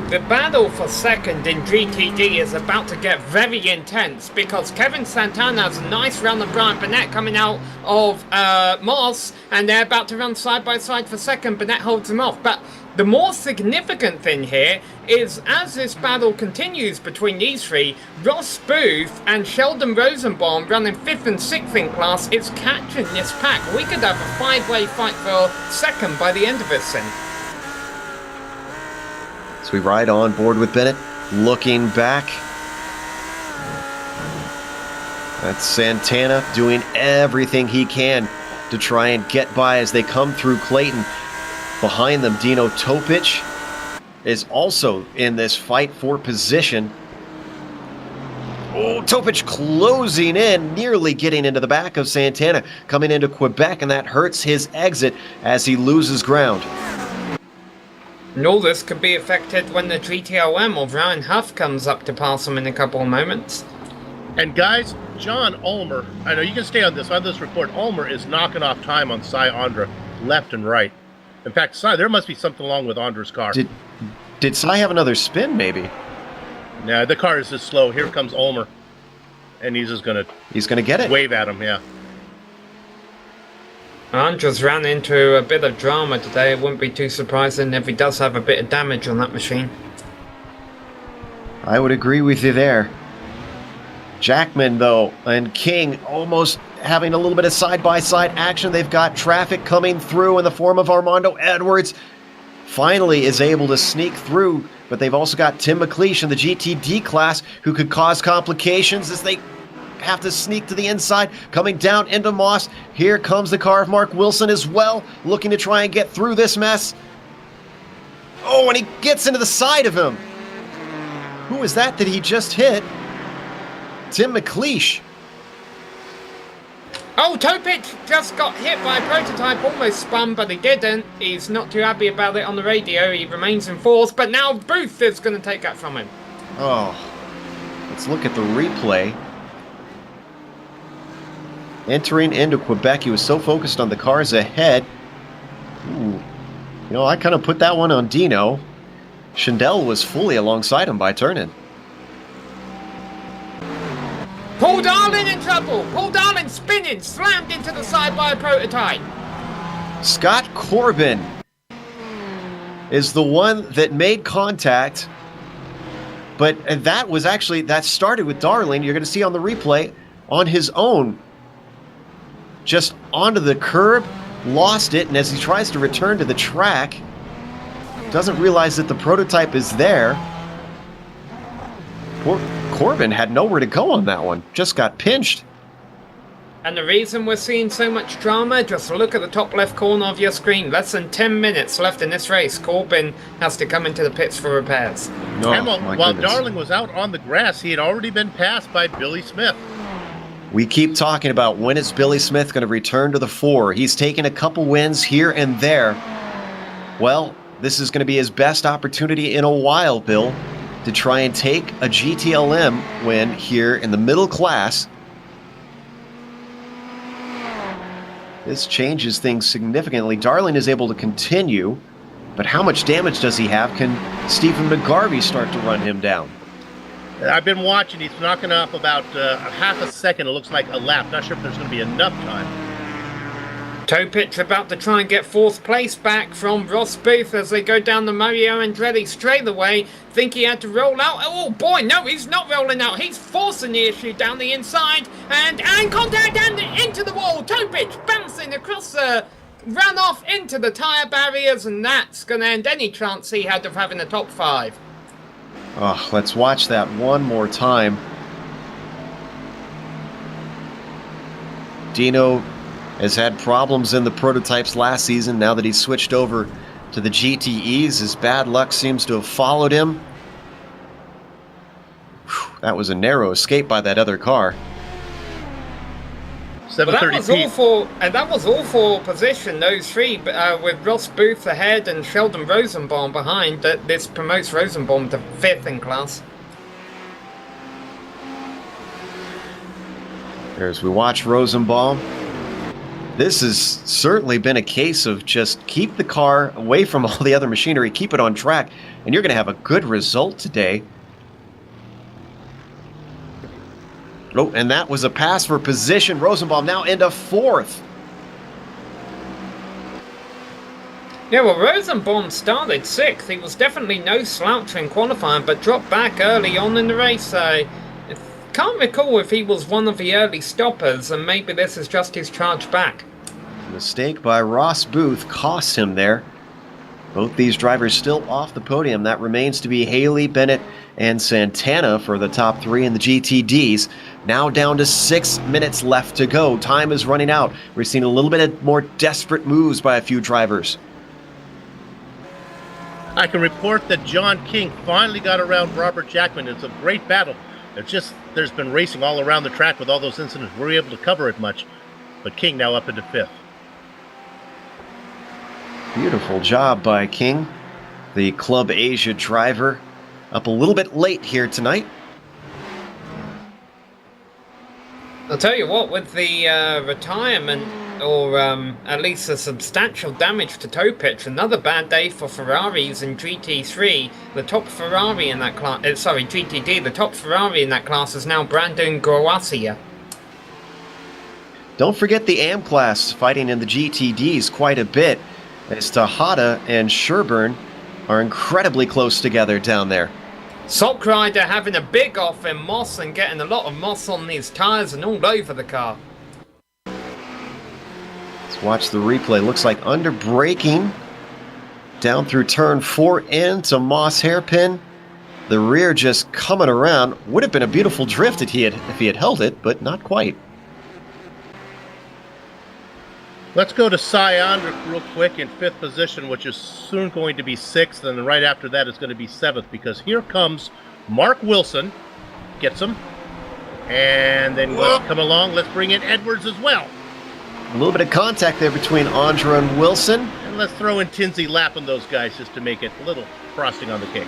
The battle for second in GTD is about to get very intense because Kevin Santana has a nice run of Brian Burnett coming out of Moss, and they're about to run side by side for second. Burnett holds him off, but the more significant thing here is as this battle continues between these three, Ross Booth and Sheldon Rosenbaum running 5th and 6th in class is catching this pack. We could have a 5-way fight for second by the end of this thing. So we ride on board with Bennett, looking back. That's Santana doing everything he can to try and get by as they come through Clayton. Behind them, Dino Topic is also in this fight for position. Oh, Topic closing in, nearly getting into the back of Santana, coming into Quebec, and that hurts his exit as he loses ground. And all this could be affected when the GTLM of Ryan Huff comes up to pass him in a couple of moments. And guys, John Ulmer, I know you can stay on this report. Ulmer is knocking off time on Cy Andra, left and right. In fact, Cy, there must be something wrong with Andra's car. Did Cy have another spin, maybe? Nah, the car is just slow. Here comes Ulmer. And he's gonna get it. Wave at him, yeah. Andras ran into a bit of drama today. It wouldn't be too surprising if he does have a bit of damage on that machine. I would agree with you there. Jackman, though, and King almost having a little bit of side-by-side action. They've got traffic coming through in the form of Armando Edwards. Finally is able to sneak through, but they've also got Tim McLeish in the GTD class who could cause complications as they have to sneak to the inside, coming down into Moss. Here comes the car of Mark Wilson as well, looking to try and get through this mess. Oh, and he gets into the side of him. Who is that he just hit? Tim McLeish. Oh, Topic just got hit by a prototype, almost spun, but he didn't. He's not too happy about it on the radio. He remains in 4th, but now Booth is going to take that from him. Oh, let's look at the replay. Entering into Quebec, he was so focused on the cars ahead. Ooh. You know, I kind of put that one on Dino. Schindel was fully alongside him by turning. Paul Darlin in trouble. Paul Darlin spinning, slammed into the side by a prototype. Scott Corbin is the one that made contact, but that started with Darling. You're going to see on the replay on his own, just onto the curb, lost it, and as he tries to return to the track, doesn't realize that the prototype is there. Poor Corbin had nowhere to go on that one. Just got pinched. And the reason we're seeing so much drama, just look at the top left corner of your screen. Less than 10 minutes left in this race. Corbin has to come into the pits for repairs. Oh, And while goodness. Darling was out on the grass, he had already been passed by Billy Smith. We keep talking about when is Billy Smith going to return to the fore. He's taken a couple wins here and there. Well, this is going to be his best opportunity in a while, Bill, to try and take a GTLM win here in the middle class. This changes things significantly. Darling is able to continue, but how much damage does he have? Can Stephen McGarvey start to run him down? I've been watching. He's knocking off about half a second. It looks like a lap. Not sure if there's going to be enough time. Topich about to try and get fourth place back from Ross Booth as they go down the Mario Andretti straightaway. Think he had to roll out. Oh boy, no, he's not rolling out. He's forcing the issue down the inside and contact and into the wall. Topich bouncing across the runoff into the tyre barriers, and that's going to end any chance he had of having a top 5. Oh, let's watch that one more time. Dino has had problems in the prototypes last season. Now that he's switched over to the GTEs, his bad luck seems to have followed him. Whew, that was a narrow escape by that other car. 730P. That was all for position, those three, with Ross Booth ahead and Sheldon Rosenbaum behind. This promotes Rosenbaum to 5th in class. As we watch Rosenbaum, this has certainly been a case of just keep the car away from all the other machinery, keep it on track, and you're going to have a good result today. Oh, and that was a pass for position. Rosenbaum now into 4th. Yeah, well, Rosenbaum started 6th. He was definitely no slouch in qualifying, but dropped back early on in the race. Can't recall if he was one of the early stoppers, and maybe this is just his charge back. Mistake by Ross Booth cost him there. Both these drivers still off the podium. That remains to be Haley, Bennett, and Santana for the top 3 in the GTDs. Now down to 6 minutes left to go. Time is running out. We're seeing a little bit of more desperate moves by a few drivers. I can report that John King finally got around Robert Jackman. It's a great battle. There's been racing all around the track with all those incidents. We were able to cover it much, but King now up into 5th. Beautiful job by King, the Club Asia driver, up a little bit late here tonight. I'll tell you what, with the retirement, or at least the substantial damage to toe pitch, another bad day for Ferraris in GT3. The top Ferrari in that class, GTD, the top Ferrari in that class is now Brandon Groasia. Don't forget the AM class fighting in the GTDs quite a bit, as Tejada and Sherburne are incredibly close together down there. Sock Rider having a big off in moss and getting a lot of moss on his tyres and all over the car. Let's watch the replay. Looks like under braking down through turn 4 into Moss hairpin. The rear just coming around. Would have been a beautiful drift if he had held it, but not quite. Let's go to Cy Andrick real quick in 5th position, which is soon going to be 6th, and right after that is going to be 7th, because here comes Mark Wilson, gets him, and then let's come along, let's bring in Edwards as well. A little bit of contact there between Andra and Wilson. And let's throw in Tinsey lapping those guys just to make it a little frosting on the cake.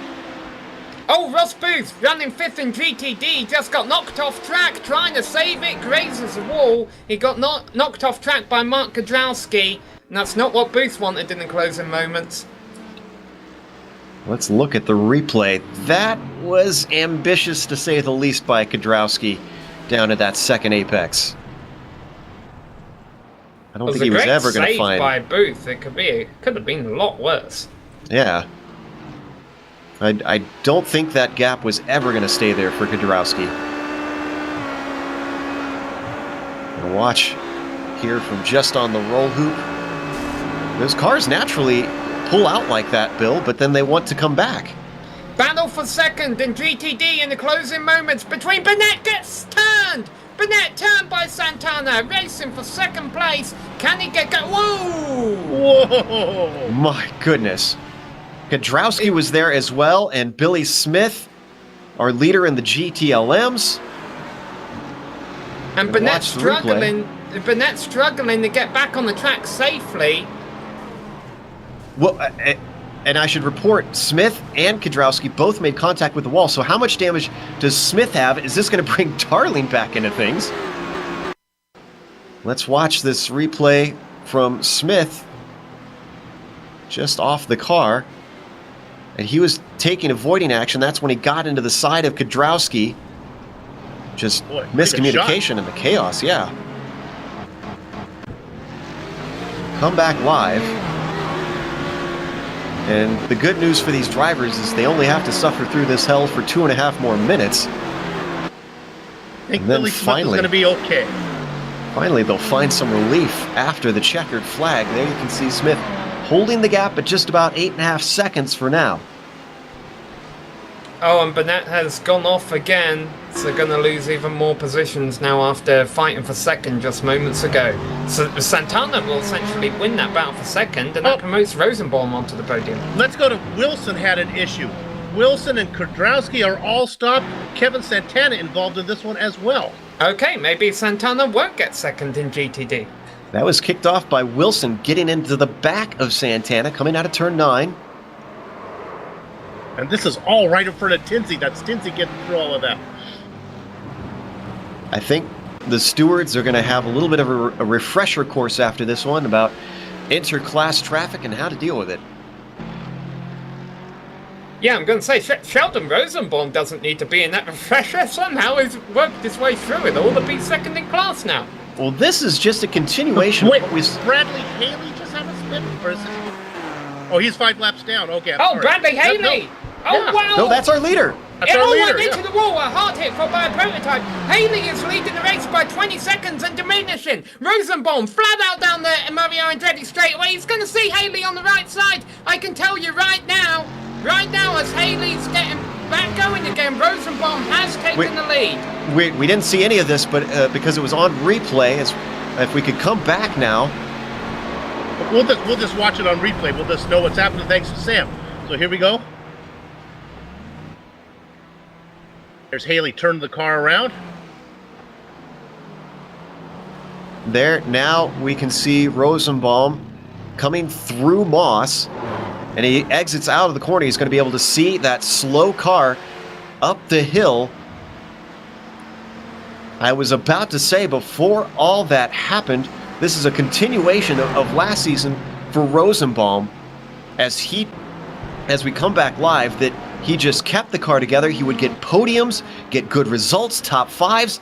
Oh, Ross Booth running 5th in GTD, just got knocked off track, trying to save it, grazes the wall. He got knocked off track by Mark Kudrowski, and that's not what Booth wanted in the closing moments. Let's look at the replay. That was ambitious to say the least by Kudrowski down at that second apex. I don't think he was ever going to find. By Booth, it could have been a lot worse. Yeah. I don't think that gap was ever going to stay there for Kudrowski. Watch here from just on the roll hoop. Those cars naturally pull out like that, Bill, but then they want to come back. Battle for second in GTD in the closing moments between Burnett gets turned. Burnett turned by Santana, racing for second place. Can he get go? Whoa! Whoa! My goodness. Kudrowski was there as well, and Billy Smith, our leader in the GTLMs. And Burnett struggling. Burnett struggling to get back on the track safely. Well, and I should report, Smith and Kudrowski both made contact with the wall, so how much damage does Smith have? Is this going to bring Darling back into things? Let's watch this replay from Smith just off the car. And he was taking avoiding action. That's when he got into the side of Kudrowski. Just miscommunication and the chaos, yeah. Come back live. And the good news for these drivers is they only have to suffer through this hell for 2.5 more minutes. I think Billy Smith is going to be okay. Finally, they'll find some relief after the checkered flag. There you can see Smith holding the gap at just about 8.5 seconds for now. Oh, and Burnett has gone off again, so going to lose even more positions now after fighting for second just moments ago. So Santana will essentially win that battle for second, and that promotes Rosenbaum onto the podium. Let's go to Wilson had an issue. Wilson and Kudrowski are all stopped. Kevin Santana involved in this one as well. Okay, maybe Santana won't get second in GTD. That was kicked off by Wilson getting into the back of Santana, coming out of turn 9. And this is all right in front of Tinsey. That's Tinsey getting through all of that. I think the stewards are going to have a little bit of a refresher course after this one about inter-class traffic and how to deal with it. Yeah, I'm going to say, Sheldon Rosenbaum doesn't need to be in that refresher. Somehow he's worked his way through it all to be second in class now. Well, this is just a continuation Wait, of what we... Bradley Haley just had a spin person. Oh, he's 5 laps down. Okay, I'm sorry. Bradley Haley! No. Oh, Yeah. wow! No, that's our leader. That's It our all leader, went into yeah. the wall, a hard hit by a prototype. Haley is leading the race by 20 seconds and diminishing. Rosenbaum flat out down the Mario Andretti straightaway. He's going to see Haley on the right side. I can tell you right now as Haley's getting back going again, Rosenbaum has taken the lead. We didn't see any of this, but because it was on replay, if we could come back now. We'll just watch it on replay. We'll just know what's happening thanks to Sam. So here we go. There's Haley turning the car around. There, now we can see Rosenbaum coming through Moss, and he exits out of the corner. He's going to be able to see that slow car up the hill. I was about to say, before all that happened, this is a continuation of last season for Rosenbaum, as we come back live, that he just kept the car together. He would get podiums, get good results, top 5s,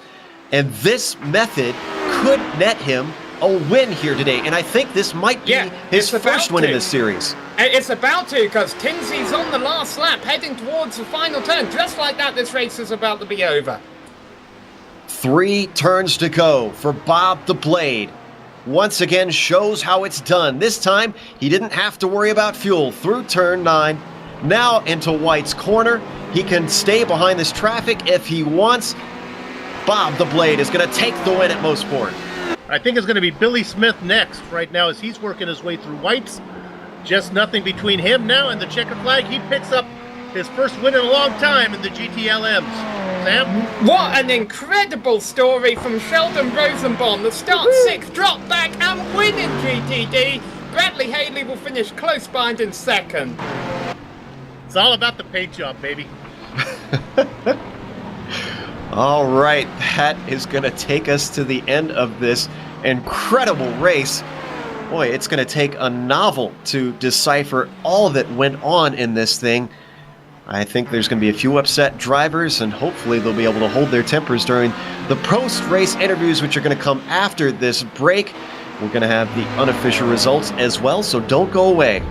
and this method could net him a win here today. And I think this might be his first win in this series. It's about to, because Tinsey's on the last lap, heading towards the final turn. Just like that, this race is about to be over. 3 turns to go for Bob the Blade. Once again shows how it's done. This time, he didn't have to worry about fuel through turn 9. Now into White's corner. He can stay behind this traffic if he wants. Bob the Blade is going to take the win at Mosport. I think it's going to be Billy Smith next right now as he's working his way through White's. Just nothing between him now and the checkered flag. He picks up his first win in a long time in the GTLMs. Sam? What an incredible story from Sheldon Rosenbaum. The start 6, drop back and win in GTD. Bradley Haley will finish close behind in second. It's all about the paint job, baby. All right, that is going to take us to the end of this incredible race. Boy, it's going to take a novel to decipher all that went on in this thing. I think there's going to be a few upset drivers, and hopefully they'll be able to hold their tempers during the post-race interviews, which are going to come after this break. We're going to have the unofficial results as well, so don't go away.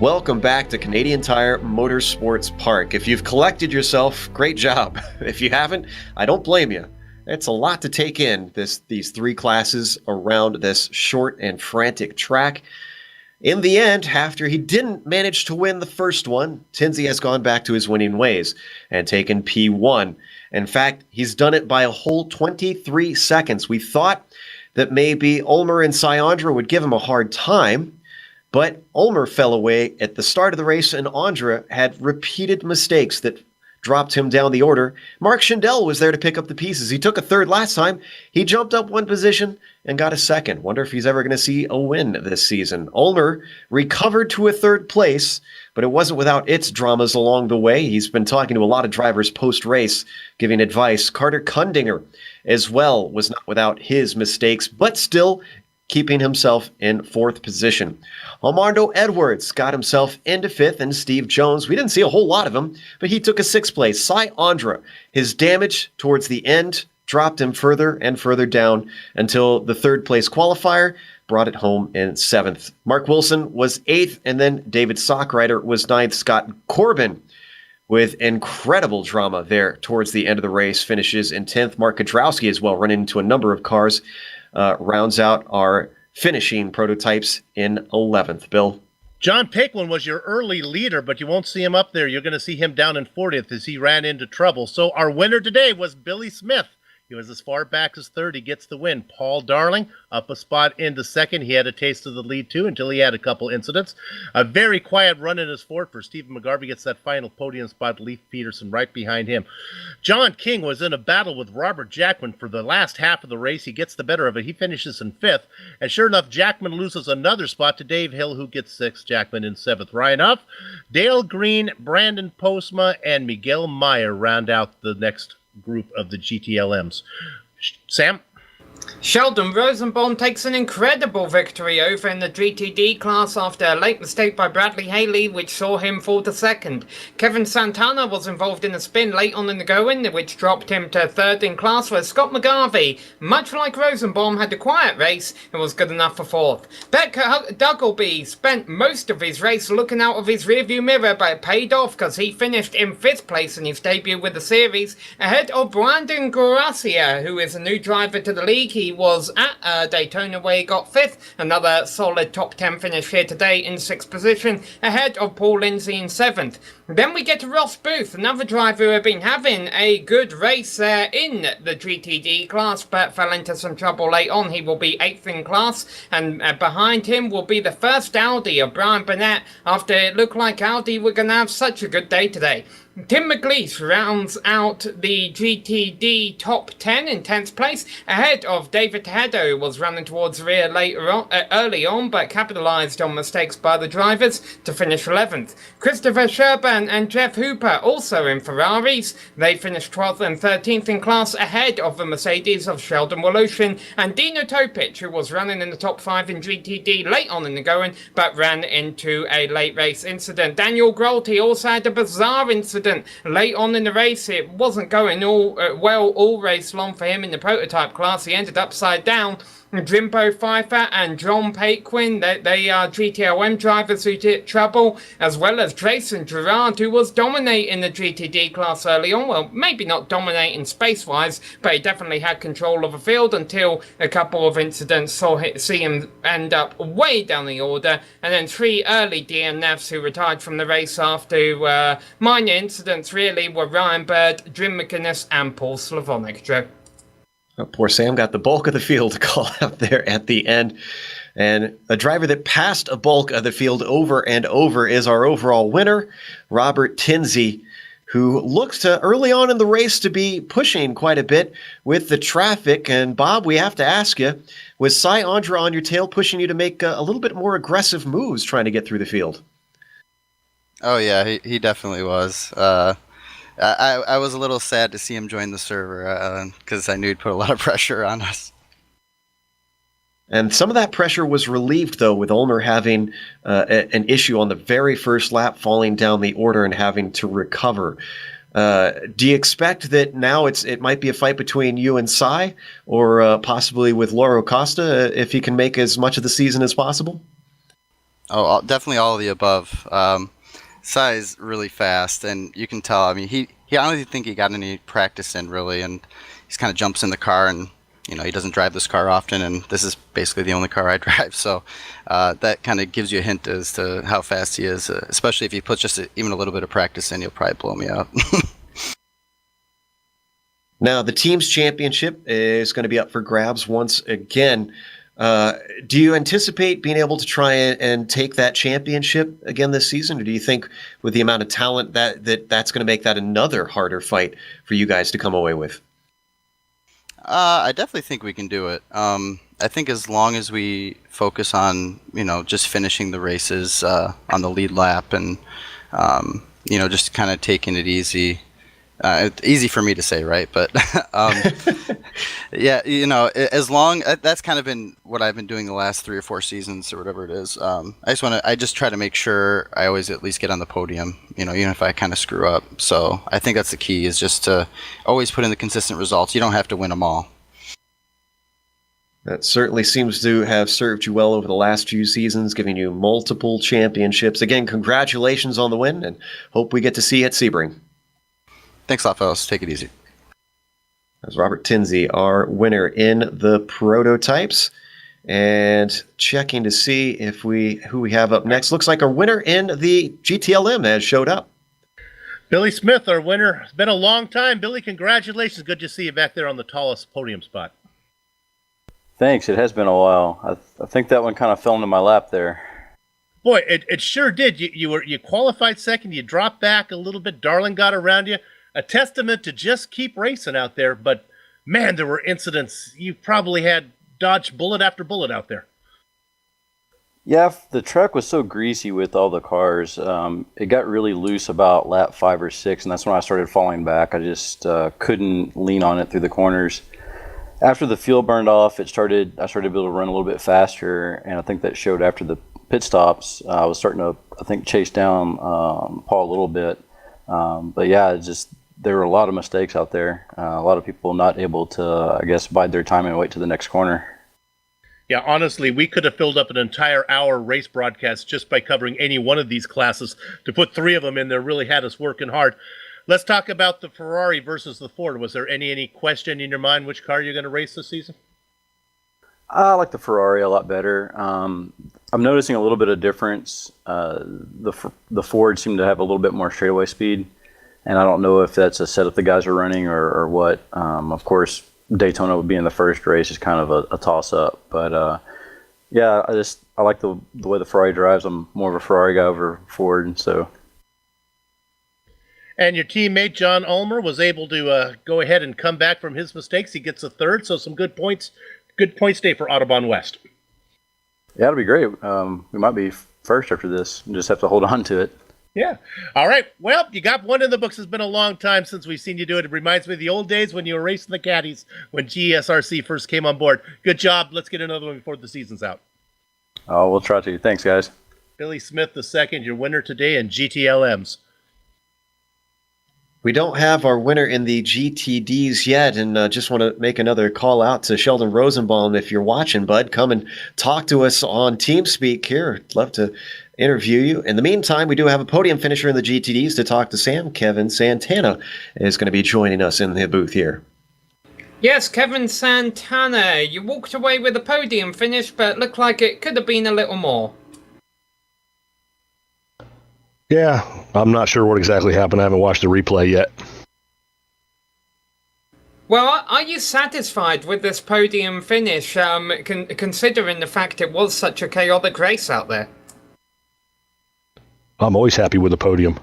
Welcome back to Canadian Tire Motorsports Park. If you've collected yourself, great job. If you haven't, I don't blame you. It's a lot to take in, these three classes around this short and frantic track. In the end, after he didn't manage to win the first one, Tinsley has gone back to his winning ways and taken P1. In fact, he's done it by a whole 23 seconds. We thought that maybe Ulmer and Sayandra would give him a hard time, but Ulmer fell away at the start of the race, and Andra had repeated mistakes that dropped him down the order. Mark Schindel was there to pick up the pieces. He took a third last time. He jumped up one position and got a second. Wonder if he's ever going to see a win this season. Ulmer recovered to a third place, but it wasn't without its dramas along the way. He's been talking to a lot of drivers post-race, giving advice. Carter Kundinger as well was not without his mistakes, but still keeping himself in fourth position. Armando Edwards got himself into fifth, and Steve Jones, we didn't see a whole lot of him, but he took a sixth place. Cy Andra, his damage towards the end dropped him further and further down until the third place qualifier brought it home in seventh. Mark Wilson was eighth, and then David Sockrider was ninth. Scott Corbin, with incredible drama there towards the end of the race, finishes in 10th. Mark Kudrowski as well, running into a number of cars, rounds out our finishing prototypes in 11th. Bill? John Paquin was your early leader, but you won't see him up there. You're going to see him down in 40th as he ran into trouble. So our winner today was Billy Smith. He was as far back as third. He gets the win. Paul Darling up a spot into second. He had a taste of the lead too until he had a couple incidents. A very quiet run in his fourth for Stephen McGarvey. Gets that final podium spot. Leif Peterson right behind him. John King was in a battle with Robert Jackman for the last half of the race. He gets the better of it. He finishes in fifth. And sure enough, Jackman loses another spot to Dave Hill, who gets sixth. Jackman in seventh. Ryan Huff, Dale Green, Brandon Postma, and Miguel Meyer round out the next group of the GTLMs. Sam? Sheldon Rosenbaum takes an incredible victory over in the GTD class after a late mistake by Bradley Haley, which saw him fall to second. Kevin Santana was involved in a spin late on in the going, which dropped him to third in class, where Scott McGarvey, much like Rosenbaum, had a quiet race and was good enough for fourth. Becker Duggleby spent most of his race looking out of his rearview mirror, but it paid off because he finished in fifth place in his debut with the series, ahead of Brandon Gracia, who is a new driver to the league. He was at Daytona where he got fifth. Another solid top 10 finish here today in sixth position, ahead of Paul Lindsay in seventh. Then we get to Ross Booth, another driver who had been having a good race in the GTD class, but fell into some trouble late on. He will be eighth in class, and behind him will be the first Audi of Brian Burnett, after it looked like Audi were going to have such a good day today. Tim McLeish rounds out the GTD top 10 in 10th place, ahead of David Tejeda, who was running towards the rear early on, but capitalised on mistakes by the drivers to finish 11th. Christopher Sherburn and Jeff Hooper, also in Ferraris, they finished 12th and 13th in class, ahead of the Mercedes of Sheldon Woloshin and Dino Topic, who was running in the top 5 in GTD late on in the going, but ran into a late race incident. Daniel Grolty also had a bizarre incident late on in the race. It wasn't going all race long for him in the prototype class. He ended upside down. Jimbo Pfeiffer and John Paquin, they are GTLM drivers who did trouble, as well as Jason Gerard, who was dominating the GTD class early on. Well, maybe not dominating space-wise, but he definitely had control of the field until a couple of incidents see him end up way down the order, and then three early DNFs who retired from the race after minor incidents really were Ryan Bird, Jim McInnes, and Paul Slavonic. Joe? Oh, poor Sam got the bulk of the field call out there at the end. And a driver that passed a bulk of the field over and over is our overall winner, Robert Tinsley, who looks to early on in the race to be pushing quite a bit with the traffic. And Bob, we have to ask you, was Cy Andra on your tail pushing you to make a little bit more aggressive moves trying to get through the field? Oh, yeah, he definitely was. I was a little sad to see him join the server because I knew he'd put a lot of pressure on us. And some of that pressure was relieved, though, with Ulmer having an issue on the very first lap, falling down the order and having to recover. Do you expect that now it might be a fight between you and Cy, or possibly with Lauro Costa, if he can make as much of the season as possible? Definitely all of the above. Sai's really fast, and you can tell. I mean, I don't even think he got any practice in really, and he's kind of jumps in the car, and he doesn't drive this car often, and this is basically the only car I drive. So that kind of gives you a hint as to how fast he is, especially if he puts just even a little bit of practice in, he'll probably blow me out. Now, the team's championship is going to be up for grabs once again. Do you anticipate being able to try and take that championship again this season? Or do you think with the amount of talent that's going to make that another harder fight for you guys to come away with? I definitely think we can do it. I think as long as we focus on, just finishing the races on the lead lap and, just kind of taking it easy. Easy for me to say, right? But yeah, as long that's kind of been what I've been doing the last 3 or 4 seasons or whatever it is. I just try to make sure I always at least get on the podium, even if I kind of screw up. So I think that's the key, is just to always put in the consistent results. You don't have to win them all. That certainly seems to have served you well over the last few seasons, giving you multiple championships. Again, congratulations on the win, and hope we get to see you at Sebring. Thanks a lot, fellas. Take it easy. That's Robert Tinsey, our winner in the prototypes. And checking to see who we have up next. Looks like our winner in the GTLM has showed up. Billy Smith, our winner. It's been a long time. Billy, congratulations. Good to see you back there on the tallest podium spot. Thanks. It has been a while. I think that one kind of fell into my lap there. Boy, it sure did. You qualified second. You dropped back a little bit. Darling got around you. A testament to just keep racing out there. But, man, there were incidents. You probably had dodged bullet after bullet out there. Yeah, the track was so greasy with all the cars. It got really loose about lap 5 or 6, and that's when I started falling back. I just couldn't lean on it through the corners. After the fuel burned off, I started to be able to run a little bit faster, and I think that showed after the pit stops. I was starting to, chase down Paul a little bit. But yeah, there were a lot of mistakes out there. A lot of people not able to, bide their time and wait to the next corner. Yeah, honestly, we could have filled up an entire hour race broadcast just by covering any one of these classes. To put 3 of them in there really had us working hard. Let's talk about the Ferrari versus the Ford. Was there any question in your mind which car you're going to race this season? I like the Ferrari a lot better. I'm noticing a little bit of difference. The Ford seemed to have a little bit more straightaway speed, and I don't know if that's a setup the guys are running or what. Of course, Daytona would be in the first race is kind of a toss-up. But, yeah, I like the way the Ferrari drives. I'm more of a Ferrari guy over Ford, so... And your teammate, John Ulmer, was able to go ahead and come back from his mistakes. He gets a third, so some good points. Good points day for Autobahn West. Yeah, it'll be great. We might be first after this. We just have to hold on to it. Yeah. All right. Well, you got one in the books. It's been a long time since we've seen you do it. It reminds me of the old days when you were racing the caddies when GSRC first came on board. Good job. Let's get another one before the season's out. Oh, we'll try to. Thanks, guys. Billy Smith II, your winner today in GTLMs. We don't have our winner in the GTDs yet, and just want to make another call out to Sheldon Rosenbaum. If you're watching, bud, come and talk to us on TeamSpeak here. I'd love to interview you. In the meantime, we do have a podium finisher in the GTDs to talk to Sam. Kevin Santana is going to be joining us in the booth here. Yes, Kevin Santana, you walked away with a podium finish, but looked like it could have been a little more. Yeah, I'm not sure what exactly happened. I haven't watched the replay yet. Well, are you satisfied with this podium finish, considering the fact it was such a chaotic race out there? I'm always happy with the podium.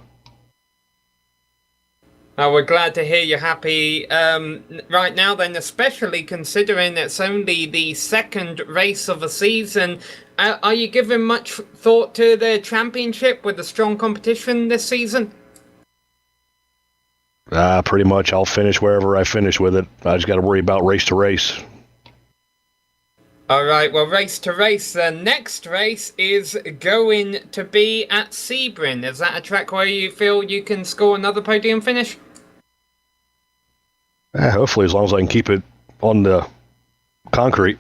We're glad to hear you're happy right now then, especially considering it's only the second race of the season. Are you giving much thought to the championship with the strong competition this season? Pretty much. I'll finish wherever I finish with it. I just got to worry about race to race. All right, well, race to race. The next race is going to be at Sebring. Is that a track where you feel you can score another podium finish? Hopefully, as long as I can keep it on the concrete.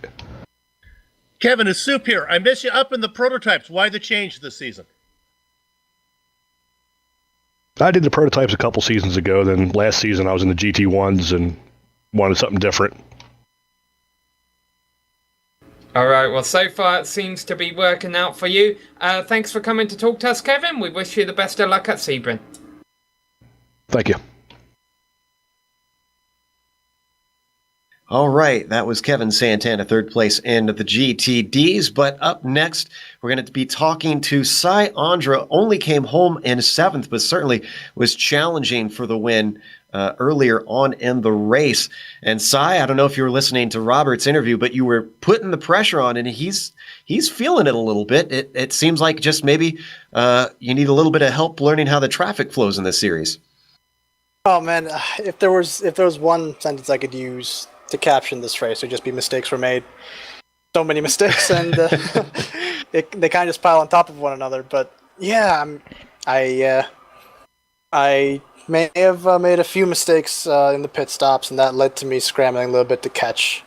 Kevin, is Soup here? I miss you up in the prototypes. Why the change this season? I did the prototypes a couple seasons ago. Then last season I was in the GT1s and wanted something different. All right, well, so far it seems to be working out for you. Thanks for coming to talk to us, Kevin. We wish you the best of luck at Sebring. Thank you. All right, that was Kevin Santana, third place in the GTDs. But up next, we're going to be talking to Cy Andra. Only came home in seventh, but certainly was challenging for the win earlier on in the race. And Cy, I don't know if you were listening to Robert's interview, but you were putting the pressure on, and he's feeling it a little bit. It seems like just maybe you need a little bit of help learning how the traffic flows in this series. Oh man, if there was one sentence I could use to caption this race, it'd just be mistakes were made. So many mistakes, and they kind of just pile on top of one another. But yeah, I may have made a few mistakes in the pit stops, and that led to me scrambling a little bit to catch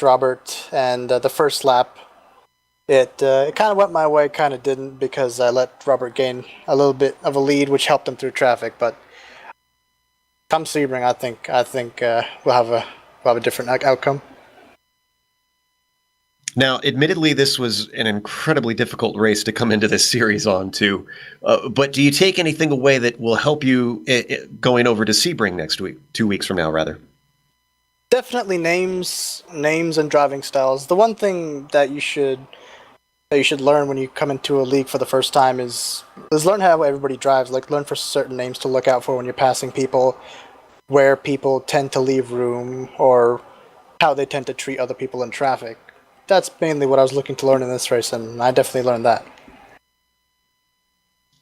Robert. And the first lap, it kind of went my way, kind of didn't, because I let Robert gain a little bit of a lead, which helped him through traffic. But come Sebring, I think we'll have a different outcome. Now, admittedly, this was an incredibly difficult race to come into this series on, too. But do you take anything away that will help you going over to Sebring next week, 2 weeks from now, rather? Definitely names and driving styles. The one thing that you should learn when you come into a league for the first time is learn how everybody drives. Like, learn for certain names to look out for when you're passing people, where people tend to leave room, or how they tend to treat other people in traffic. That's mainly what I was looking to learn in this race, and I definitely learned that.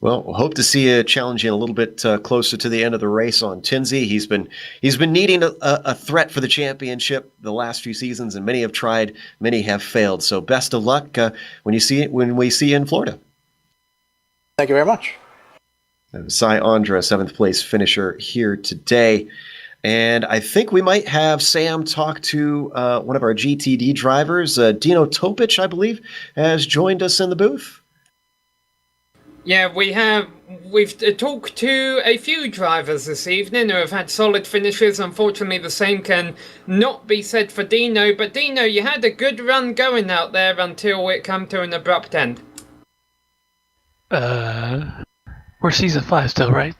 Well, we'll hope to see you challenging a little bit closer to the end of the race on Tinsey. He's been needing a threat for the championship the last few seasons, and many have tried, many have failed. So best of luck when we see you in Florida. Thank you very much. Cy Andra, seventh place finisher here today. And I think we might have Sam talk to one of our GTD drivers. Dino Topic, I believe, has joined us in the booth. Yeah, we've talked to a few drivers this evening who have had solid finishes. Unfortunately, the same can not be said for Dino. But Dino, you had a good run going out there until it came to an abrupt end. We're season 5 still, right?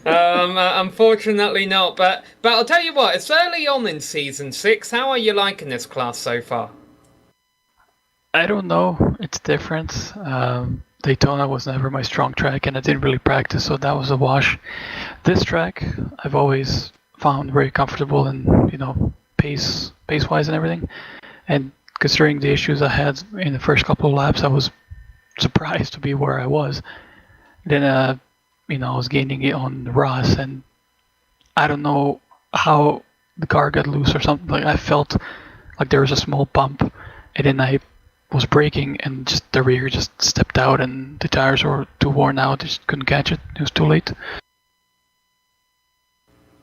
Unfortunately not. But I'll tell you what, it's early on in season 6. How are you liking this class so far? I don't know. It's different. Daytona was never my strong track, and I didn't really practice, so that was a wash. This track, I've always found very comfortable, and pace-wise and everything. And considering the issues I had in the first couple of laps, I was surprised to be where I was. Then, I was gaining it on Ross, and I don't know how the car got loose or something. Like, I felt like there was a small bump, and then I was braking, and just the rear just stepped out, and the tires were too worn out. I just couldn't catch it. It was too late.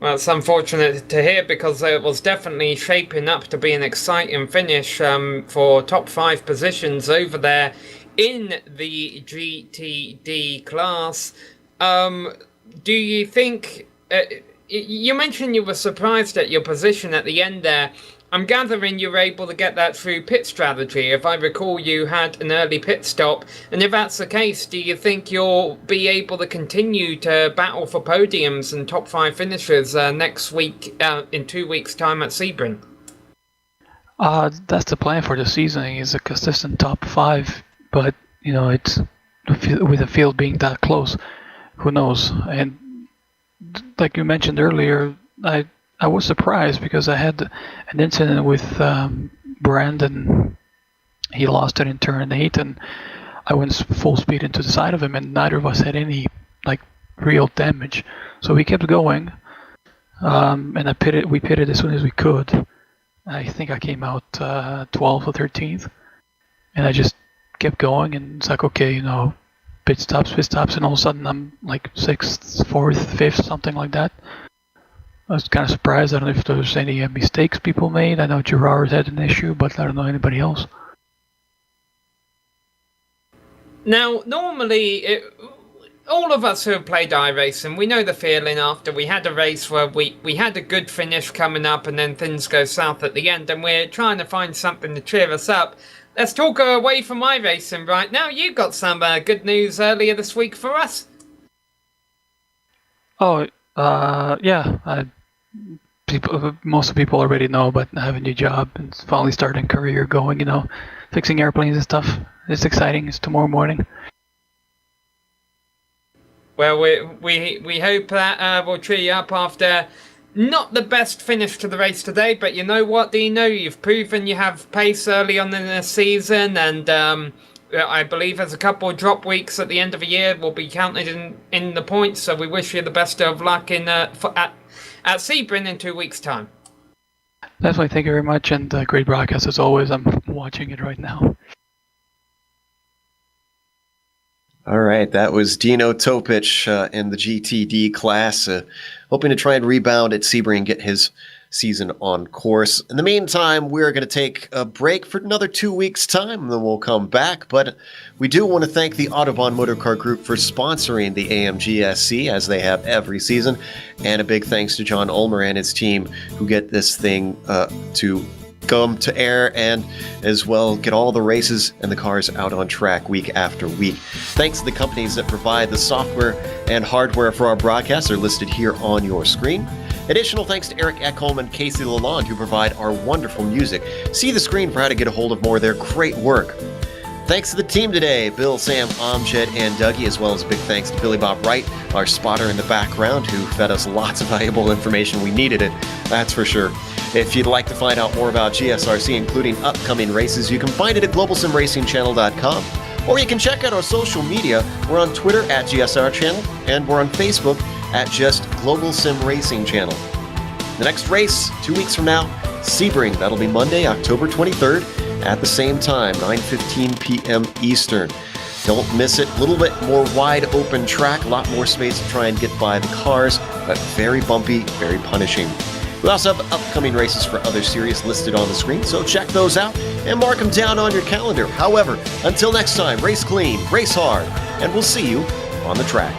Well, it's unfortunate to hear, because it was definitely shaping up to be an exciting finish for top 5 positions over there in the GTD class. Do you think... you mentioned you were surprised at your position at the end there. I'm gathering you were able to get that through pit strategy. If I recall, you had an early pit stop. And if that's the case, do you think you'll be able to continue to battle for podiums and top 5 finishes next week, in 2 weeks' time at Sebring? That's the plan for the season, is a consistent top 5. But, it's with the field being that close, who knows? And like you mentioned earlier, I was surprised because I had an incident with Brandon. He lost it in turn 8, and I went full speed into the side of him, and neither of us had any real damage. So we kept going, and we pitted as soon as we could. I think I came out 12th or 13th, and I just kept going, and it's like, okay, pit stops, and all of a sudden I'm like 6th, 4th, 5th, something like that. I was kind of surprised. I don't know if there was any mistakes people made. I know Gerard had an issue, but I don't know anybody else. Now, normally, all of us who have played iRacing, we know the feeling after we had a race where we had a good finish coming up and then things go south at the end, and we're trying to find something to cheer us up. Let's talk away from iRacing right now. You got some good news earlier this week for us. Oh, yeah. Most people already know, but I have a new job and finally starting career going, fixing airplanes and stuff. It's exciting. It's tomorrow morning. Well, we hope that will cheer you up after not the best finish to the race today, but you know what, Dino? You've proven you have pace early on in the season, and I believe there's a couple of drop weeks at the end of the year will be counted in the points, so we wish you the best of luck at Sebring in 2 weeks' time. Definitely, thank you very much, and great broadcast as always. I'm watching it right now. All right, that was Dino Topic in the GTD class, hoping to try and rebound at Sebring and get his season on course. In the meantime, we're going to take a break for another 2 weeks' time, and then we'll come back. But we do want to thank the Autobahn Motorcar Group for sponsoring the AMGSC, as they have every season. And a big thanks to John Ulmer and his team, who get this thing to come to air and as well get all the races and the cars out on track week after week. Thanks to the companies that provide the software and hardware for our broadcasts are listed here on your screen. Additional thanks to Eric Ekholm and Casey Lalonde, who provide our wonderful music. See the screen for how to get a hold of more of their great work. Thanks to the team today, Bill, Sam, Amjad, and Dougie, as well as a big thanks to Billy Bob Wright, our spotter in the background, who fed us lots of valuable information. We needed it, that's for sure. If you'd like to find out more about GSRC, including upcoming races, you can find it at globalsimracingchannel.com, or you can check out our social media. We're on Twitter at GSR Channel, and we're on Facebook at just Global Sim Racing Channel. The next race, 2 weeks from now, Sebring. That'll be Monday, October 23rd at the same time, 9:15 p.m. Eastern. Don't miss it. A little bit more wide open track, a lot more space to try and get by the cars, but very bumpy, very punishing. We also have upcoming races for other series listed on the screen, so check those out and mark them down on your calendar. However, until next time, race clean, race hard, and we'll see you on the track.